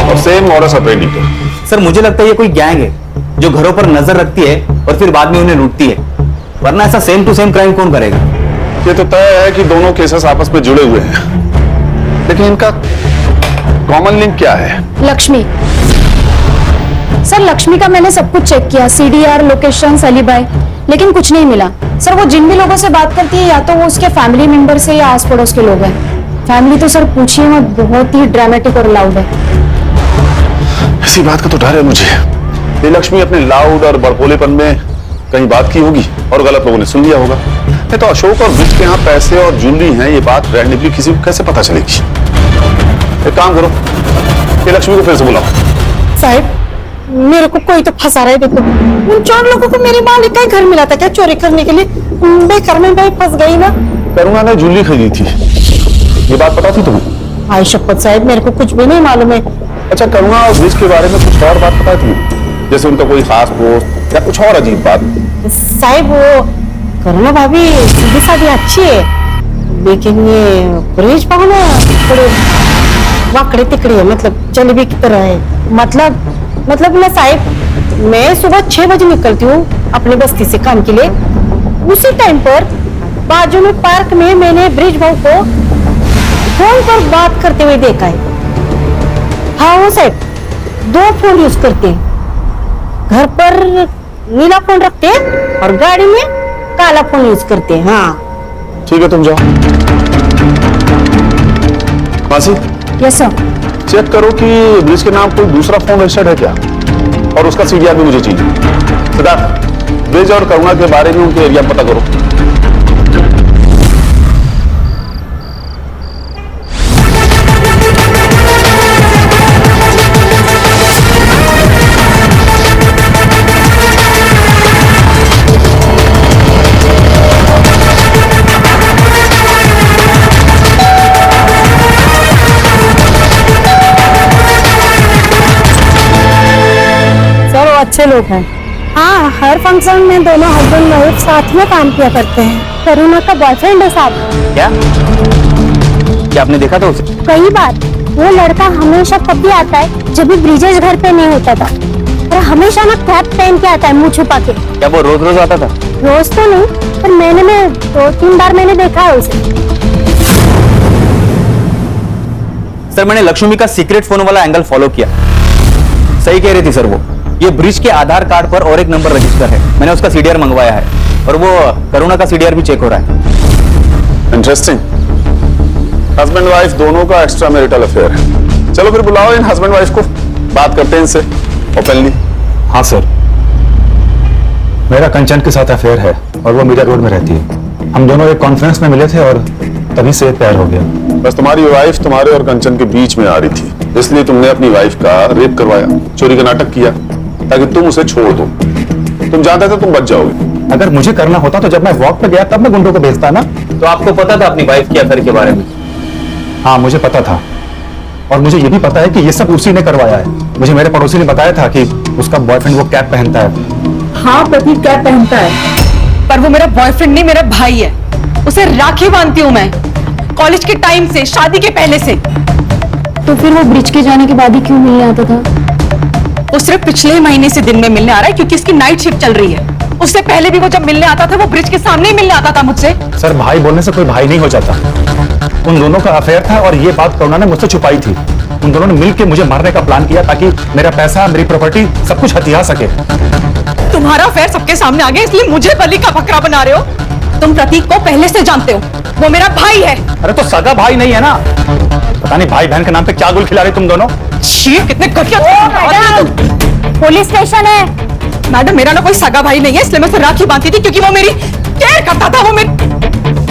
और सेम मॉडस ऑपरेंडी तो। सर, मुझे लगता है ये कोई गैंग है जो घरों पर नजर रखती है और फिर बाद में उन्हें लूटती है, वरना ऐसा सेम टू सेम क्राइम कौन करेगा? ये तो तय है कि दोनों केसेस आपस में जुड़े हुए हैं, लेकिन इनका कॉमन लिंक क्या है? लक्ष्मी। सर, लक्ष्मी का मैंने सब कुछ चेक किया, CDR, लोकेशन, एलिबाई, लेकिन कुछ नहीं मिला। सर, वो जिन भी लोगों से बात करती है या तो वो उसके फैमिली मेंबर से या आस पड़ोस के लोग हैं। फैमिली तो सर पूछिए मत, बहुत ही ड्रामेटिक और लाउड है। इसी बात का तो डर है मुझे। ये लक्ष्मी अपने लाउड और बड़बोलेपन में कहीं बात की होगी और गलत लोगों ने सुन लिया होगा। नहीं तो अशोक और ब्रिज के यहाँ पैसे और ज्वेलरी हैं, ये बात रैंडमली किसी को कैसे पता चलेगी? एक काम करो, ये लक्ष्मी को फिर से बुलाओ। साहब, मेरे को कोई तो फंसा रहा है। देखो, उन 4 लोगों को मेरी मालिक का घर मिला था क्या चोरी करने के लिए? बेकार में भाई फंस गई ना। करुणा ने ज्वेलरी खरीदी थी, ये बात पता थी तुम्हें? आई शपथ साहब, मेरे को कुछ भी नहीं मालूम है। अच्छा, करुणा और ब्रिज के बारे में कुछ और बात पता है तुम्हें? जैसे उनका कोई खास दोस्त या कुछ और अजीब बात? साहब, वो करुणा भाभी सीधी सादी अच्छी है, लेकिन ये ब्रिज भाव ना थोड़े वाकड़े तिकड़े है, मतलब जलेबी की तरह है। मतलब ना साहब, मैं सुबह 6 बजे निकलती हूँ अपनी बस्ती से काम के लिए। उसी टाइम पर बाजू में पार्क में मैंने ब्रिज भाव को फोन पर बात करते हुए देखा है। हाँ, वो साहब 2 फोन यूज करते हैं। घर पर नीला फोन रखते हैं और गाड़ी में काला फोन यूज करते हैं। हाँ, ठीक है, तुम जाओ। मासी, यस सर। चेक करो कि ब्रिज के नाम कोई दूसरा फोन रजिस्टर्ड है क्या, और उसका सीडीआर भी मुझे चाहिए। सिद्धार्थ, ब्रिज और करुणा के बारे में उनके एरिया पता करो। सर वो अच्छे लोग हैं। हाँ, हर फंक्शन में दोनों हस्बैंड वाइफ साथ में काम किया करते हैं। करुणा का बॉयफ्रेंड है साहब। क्या क्या आपने देखा था उसे? कई बार वो लड़का हमेशा तभी आता है जब भी ब्रिजेश घर पे नहीं होता था, और हमेशा ना कैप पहन के आता है, मुंह छुपा के। क्या वो रोज रोज आता था? रोज तो नहीं, पर महीने में 2-3 बार मैंने देखा है उसे। सर, मैंने लक्ष्मी का सीक्रेट फोन वाला एंगल फॉलो किया। सही कह रही थी सर वो। ये ब्रिज के आधार कार्ड पर और एक नंबर रजिस्टर है। मैंने उसका सीडीआर मंगवाया है, और वो करुणा का सीडीआर भी चेक हो रहा है। इंटरेस्टिंग। हस्बैंड वाइफ दोनों का एक्स्ट्रा मैरिटल अफेयर है। चलो फिर बुलाओ इन हस्बैंड वाइफ को, बात करते हैं इनसे ओपनली। हाँ सर, मेरा कंचन के साथ अफेयर है और वो मीडिया रोड में रहती है। हम दोनों एक कॉन्फ्रेंस में मिले थे और तभी से प्यार हो गया। बस तुम्हारी वाइफ तुम्हारे और कंचन के बीच में आ रही थी, इसलिए तुमने अपनी वाइफ का रेप करवाया, चोरी का नाटक किया, ताकि तुम उसे छोड़ दो। तुम जानते थे तुम बच जाओगे। अगर मुझे करना होता तो जब मैं वॉक पे गया तब मैं गुंडों को भेजता ना। तो आपको पता था अपनी वाइफ के अफेयर के बारे में? हाँ, मुझे पता था, और मुझे ये भी पता है कि ये सब उसी ने करवाया है। मुझे मेरे पड़ोसी ने बताया था कि उसका बॉयफ्रेंड वो कैप पहनता है। हाँ, प्रतीक कैप पहनता है, पर वो मेरा बॉयफ्रेंड नहीं, मेरा भाई है। उसे राखी बांधती हूँ मैं, कॉलेज के टाइम से, शादी के पहले से। तो फिर वो ब्रिज के जाने के बाद ही क्यों मिलने आता था? वो सिर्फ पिछले महीने से दिन में मिलने आ रहा है, क्योंकि इसकी नाइट शिफ्ट चल रही है। उससे पहले भी वो जब मिलने आता था, वो ब्रिज के सामने ही मिलने आता था मुझसे। सर, भाई बोलने से कोई भाई नहीं हो जाता। उन दोनों का अफेयर था और ये बात करुणा ने मुझसे छुपाई थी। उन दोनों ने मिलकर मुझे मारने का प्लान किया ताकि मेरा पैसा, मेरी प्रॉपर्टी सब कुछ हथिया सके। तुम्हारा अफेयर सबके सामने आ गया, इसलिए मुझे बलि का बकरा बना रहे हो। तुम प्रतीक को पहले से जानते हो, वो मेरा भाई है। अरे तो सगा भाई नहीं है ना? पता नहीं भाई बहन के नाम पे क्या गुल खिला रहे तुम दोनों। कितने घटिया। पुलिस स्टेशन है। मैडम, मेरा ना कोई सगा भाई नहीं है, इसलिए मैं उसे राखी बांधती थी, क्योंकि वो मेरी केयर करता था। वो मेरी,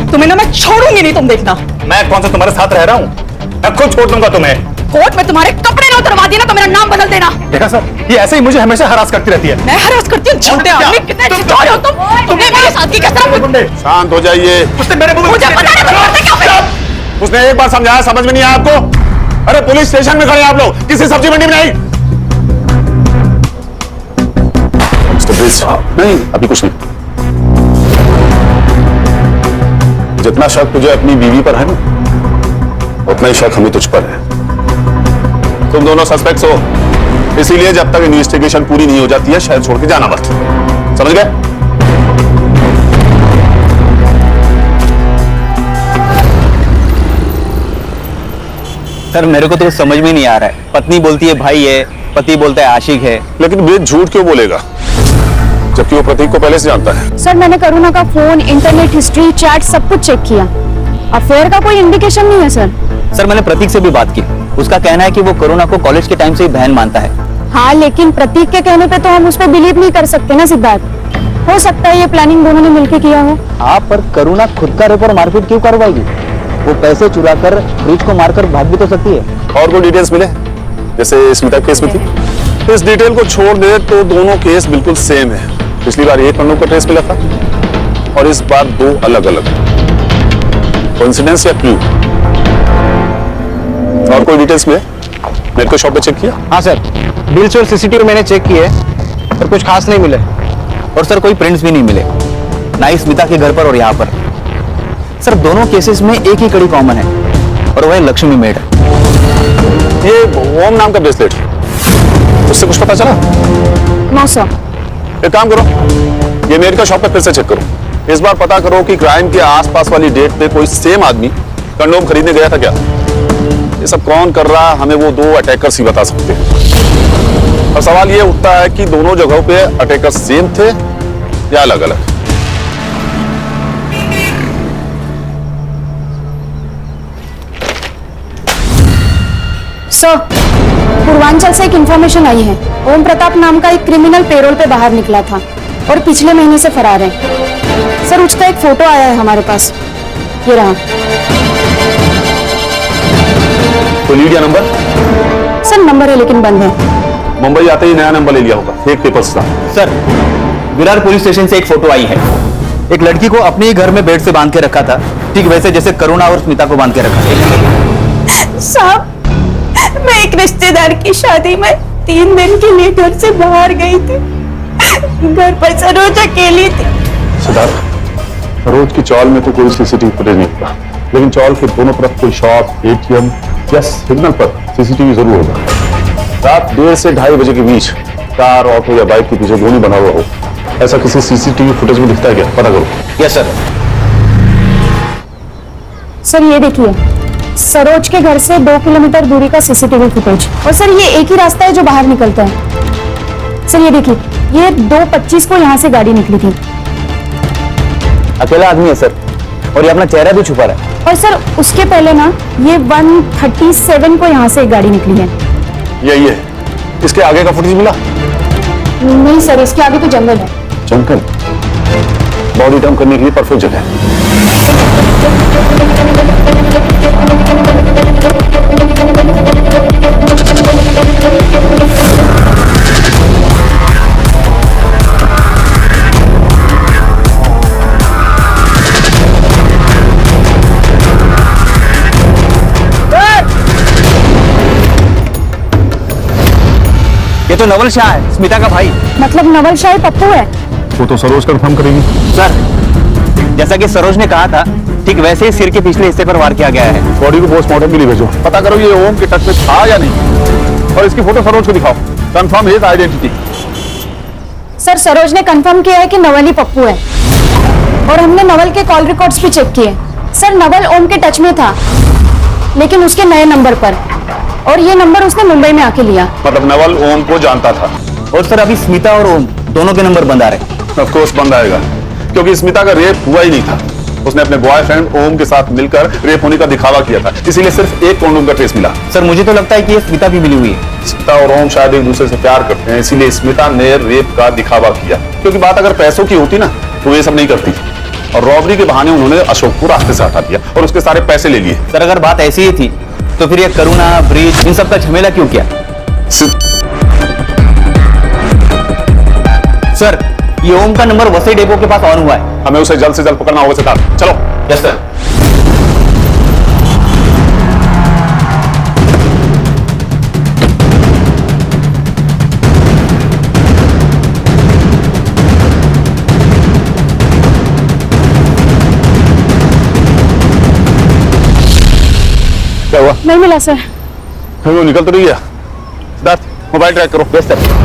तुम्हें ना मैं छोड़ूंगी नहीं, तुम देखना। मैं कौन सा तुम्हारे साथ रह रहा हूँ? मैं खुद छोड़ दूंगा तुम्हें। कोर्ट में तुम्हारे कपड़े ना उतरवा दिए ना तो मेरा नाम बदल देना। देखा सर, ये ऐसे ही मुझे हमेशा हरास करती रहती है। मैं हरास करती हूँ? छोटे आदमी, कितने छिछोरे हो तुम। तुमने मेरे साथ की कसम। शांत हो जाइए। उसने मेरे मुंह में मुझे पता नहीं। उसने एक बार समझाया, समझ में नहीं आया आपको? अरे पुलिस स्टेशन में खड़े आप लोग, किसी सब्जी मंडी में नहीं। नहीं, अभी कुछ नहीं। जितना शक तुझे अपनी बीवी पर है ना, उतना ही शक हमें तुझ पर है। तुम दोनों सस्पेक्ट्स हो, इसीलिए जब तक इन्वेस्टिगेशन पूरी नहीं हो जाती है, शहर छोड़ के जाना मत। समझ गए? सर, मेरे को तो समझ में नहीं आ रहा है। पत्नी बोलती है भाई है, पति बोलता है आशिक है। लेकिन ब्रिज झूठ क्यों बोलेगा, जबकि वो प्रतीक को पहले से जानता है? सर, मैंने करुणा का फोन, इंटरनेट हिस्ट्री, चैट सब कुछ चेक किया। अफेयर का कोई इंडिकेशन नहीं है सर। सर, मैंने प्रतीक से भी बात की। उसका कहना है कि वो करुणा को कॉलेज के टाइम से ही बहन मानता है। हाँ, लेकिन प्रतीक के कहने पे तो हम उस पर बिलीव नहीं कर सकते ना सिद्धार्थ। हो सकता है ये प्लानिंग दोनों ने मिलकर किया हो। हाँ, पर करुणा खुद का रेप और मारपीट क्यों करवाएगी? वो पैसे चुरा कर ब्रिज को मारकर भाग भी तो सकती है। और कोई डिटेल्स मिले, जैसे स्मिता केस में थी? इस डिटेल को छोड़ दे तो दोनों केस बिल्कुल सेम है। पिछली बार एक बंदूक का ट्रेस मिला था और इस बार दो अलग अलग। कोइंसिडेंस या क्लू? और कोई डिटेल्स मिले? मेडिकल शॉप पे चेक किया? हाँ सर, बिल्स और सीसीटीवी मैंने चेक किए, पर कुछ खास नहीं मिले। और सर, कोई प्रिंट्स भी नहीं मिले, ना ही स्मिता के घर पर और यहाँ पर। सर, दोनों केसेस में एक ही कड़ी कॉमन है, और वह लक्ष्मी मेड। ये ओम नाम का ब्रेसलेट, उससे कुछ पता चला? No sir. एक काम करो, ये मेडिकल शॉप पे फिर से चेक करो। इस बार पता करो कि क्राइम के आसपास वाली डेट पे कोई सेम आदमी कंडोम खरीदने गया था क्या। ये सब कौन कर रहा, हमें वो दो अटैकर्स ही बता सकते हैं। और सवाल ये उठता है कि दोनों जगहों पे अटैकर्स सेम थे या अलग अलग। सर, पूर्वांचल से एक इंफॉर्मेशन आई है। ओम प्रताप नाम का एक क्रिमिनल पेरोल पे बाहर निकला था और पिछले महीने से फरार है। सर, उसका एक फोटो आया है हमारे पास, ये रहा। कोई लीड या नंबर? सर, नंबर है लेकिन बंद है। मुंबई आते ही नया नंबर ले लिया होगा, फेक पेपर्स था। सर, विरार पुलिस स्टेशन से एक फोटो आई है। एक लड़की को अपने ही घर में बेड से बांध के रखा था, ठीक वैसे जैसे करुणा और स्मिता को बांध के रखा था। साहब, मैं एक रिश्तेदार की शादी में 3 दिन के लिए घर से बाहर गई थी। घर पर सरोज अकेली थी। सिद्धार्थ, रोज की चौल में तो कोई सीसीटीवी फुटेज नहीं था, लेकिन चौल के दोनों तरफ कोई शॉप, एटीएम या सिग्नल पर सीसीटीवी जरूर होगा। रात 1:30 से 2:30 बजे के बीच कार, ऑटो या बाइक के पीछे गोली बना हुआ हो, ऐसा किसी सीसीटीवी फुटेज में दिखता है क्या? पता करो। Yes sir. सर, ये देखिए, सरोज के घर से 2 किलोमीटर दूरी का सीसीटीवी फुटेज। और सर, ये एक ही रास्ता है जो बाहर निकलता है। सर, ये देखिए, ये 2:25 को यहाँ से गाड़ी निकली थी। अकेला आदमी है सर, और ये अपना चेहरा भी छुपा रहा है। और सर, उसके पहले ना, ये 1:37 को यहाँ से एक गाड़ी निकली है। यही है। इसके आगे का फुटेज मिला? नहीं सर, इसके आगे तो जंगल है। जंगल? बॉडी डंप करने के लिए परफेक्ट जगह है। ये तो नवल शाह है, स्मिता का भाई। मतलब नवल शाह पप्पू है? वो तो सरोज कंफर्म करेगी। सर, जैसा कि सरोज ने कहा था, ठीक वैसे ही सिर के पिछले हिस्से पर वार किया गया है। बॉडी को पोस्टमार्टम के लिए भेजो, पता करो ये ओम के टच में था या नहीं, और इसकी फोटो सरोज को दिखाओ, confirm his identity. Sir, Saroj ने कंफर्म किया है कि नवल ही पप्पू है, और हमने नवल के कॉल रिकॉर्ड्स भी चेक किए। सर, नवल ओम के टच में था, लेकिन उसके नए नंबर पर, और ये नंबर उसने मुंबई में आके लिया। मतलब नवल ओम को जानता था। और सर, अभी स्मिता और ओम दोनों के नंबर बंद आ रहे हैं। ऑफ कोर्स बंद आएगा, क्योंकि स्मिता का रेप हुआ ही नहीं था। उसने अपने बॉयफ्रेंड ओम के साथ मिलकर रेप होने का दिखावा किया था, इसीलिए सिर्फ एक कॉन्डोम का ट्रेस मिला। सर, मुझे तो लगता है कि ये स्मिता भी मिली हुई है। स्मिता और ओम शायद एक दूसरे से प्यार करते हैं, इसीलिए स्मिता ने रेप का दिखावा किया। क्योंकि बात अगर पैसों की होती ना, तो ये सब नहीं करती। और रॉबरी के बहाने उन्होंने अशोक को रास्ते से हटा दिया और उसके सारे पैसे ले लिए। सर, अगर बात ऐसी ही थी, तो फिर ये करुणा, ब्रीज, इन सब का झमेला क्यों किया? सर, ये ओम का नंबर वसई डेपो के पास ऑन हुआ है। हमें उसे जल्द से जल्द पकड़ना होगा सिद्धार्थ। चलो। Yes sir. क्या हुआ? नहीं मिला सर। वो निकल तो नहीं गया? सिद्धार्थ, मोबाइल ट्रैक करो। Yes sir.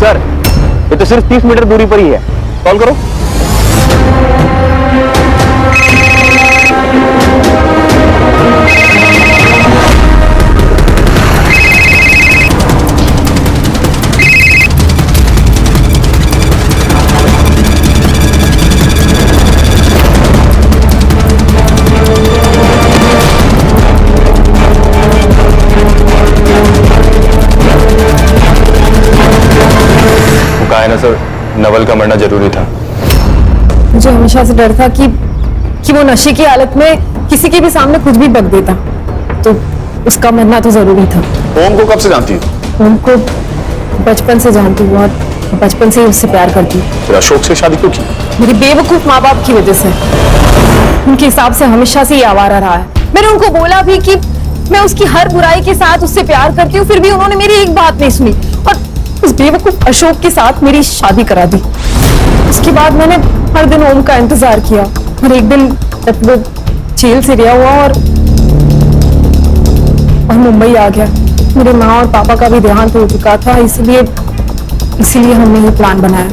सर, ये तो सिर्फ 30 मीटर दूरी पर ही है। कॉल करो। है ना सर, नवल का मरना जरूरी था। मुझे हमेशा से डर था कि वो नशे की हालत में किसी के भी सामने कुछ भी बक देता, तो उसका मरना तो जरूरी था। ओम को कब से जानती हो? ओम को बचपन से जानती हूँ, और बचपन से ही उससे प्यार करती हूँ। फिर अशोक से शादी क्यों की? मेरे बेवकूफ माँ बाप की वजह से। उनके हिसाब से हमेशा से ये आवारा रहा है। मैंने उनको बोला भी कि मैं उसकी हर बुराई के साथ उससे प्यार करती हूँ, फिर भी उन्होंने मेरी एक बात नहीं सुनी और उस बेवकूफ अशोक के साथ मेरी शादी करा दी। उसके बाद मैंने हर दिन ओम का इंतजार किया, और एक दिन जब वो जेल से रिहा हुआ और मुंबई आ गया, मेरे माँ और पापा का भी देहांत हो चुका था, इसीलिए हमने ये प्लान बनाया।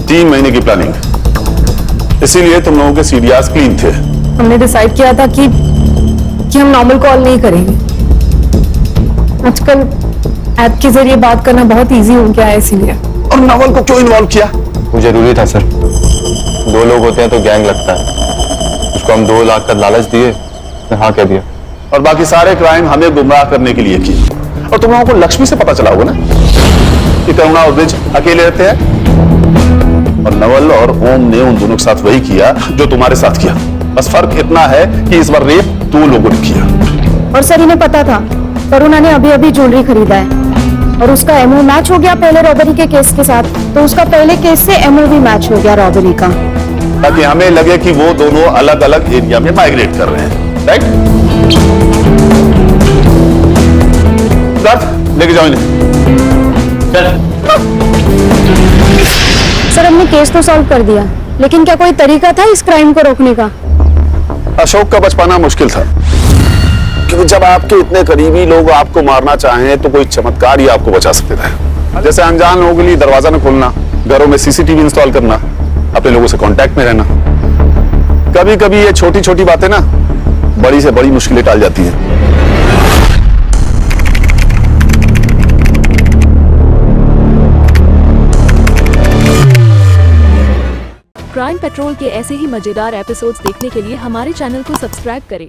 3 महीने की प्लानिंग, इसीलिए तुम लोगों के सीडीआरस क्लीन थे। हमने डिसाइड किया था कि हम नॉर्मल कॉल नहीं करेंगे। आजकल ऐप के जरिए बात करना बहुत इजी हो गया है, इसीलिए। और नवल को क्यों इन्वॉल्व किया? वो जरूरी था सर। 2 लोग होते हैं तो गैंग लगता है। उसको हम 2 लाख का लालच दिए, हाँ कह दिया। और बाकी सारे क्राइम हमें गुमराह करने के लिए किए। और तुम लोगों को लक्ष्मी से पता चला होगा ना कि करुणा और ब्रिज अकेले रहते हैं, और नवल और ओम ने उन दोनों के साथ वही किया जो तुम्हारे साथ किया। बस फर्क इतना है कि इस बार रेप 2 लोगों ने किया। और सर इन्हें पता था करुणा ने अभी अभी ज्वेलरी खरीदा है और उसका एमओ मैच हो गया पहले रॉबरी के केस के साथ, तो उसका पहले केस से एमओ भी मैच हो गया रॉबरी का, ताकि हमें लगे कि वो दोनों अलग अलग एरिया में माइग्रेट कर रहे हैं। राइट? लेके जाओ इन्हें। सर हमने केस तो सॉल्व कर दिया, लेकिन क्या कोई तरीका था इस क्राइम को रोकने का? अशोक का बच पाना मुश्किल था, क्योंकि जब आपके इतने करीबी लोग आपको मारना चाहें तो कोई चमत्कार ही आपको बचा सकते थे। जैसे अनजान लोगों के लिए दरवाजा न खोलना, घरों में सीसीटीवी इंस्टॉल करना, अपने लोगों से कांटेक्ट में रहना। कभी कभी ये छोटी छोटी बातें ना बड़ी से बड़ी मुश्किलें टाल जाती हैं। क्राइम पेट्रोल के ऐसे ही मजेदार एपिसोड्स देखने के लिए हमारे चैनल को सब्सक्राइब करें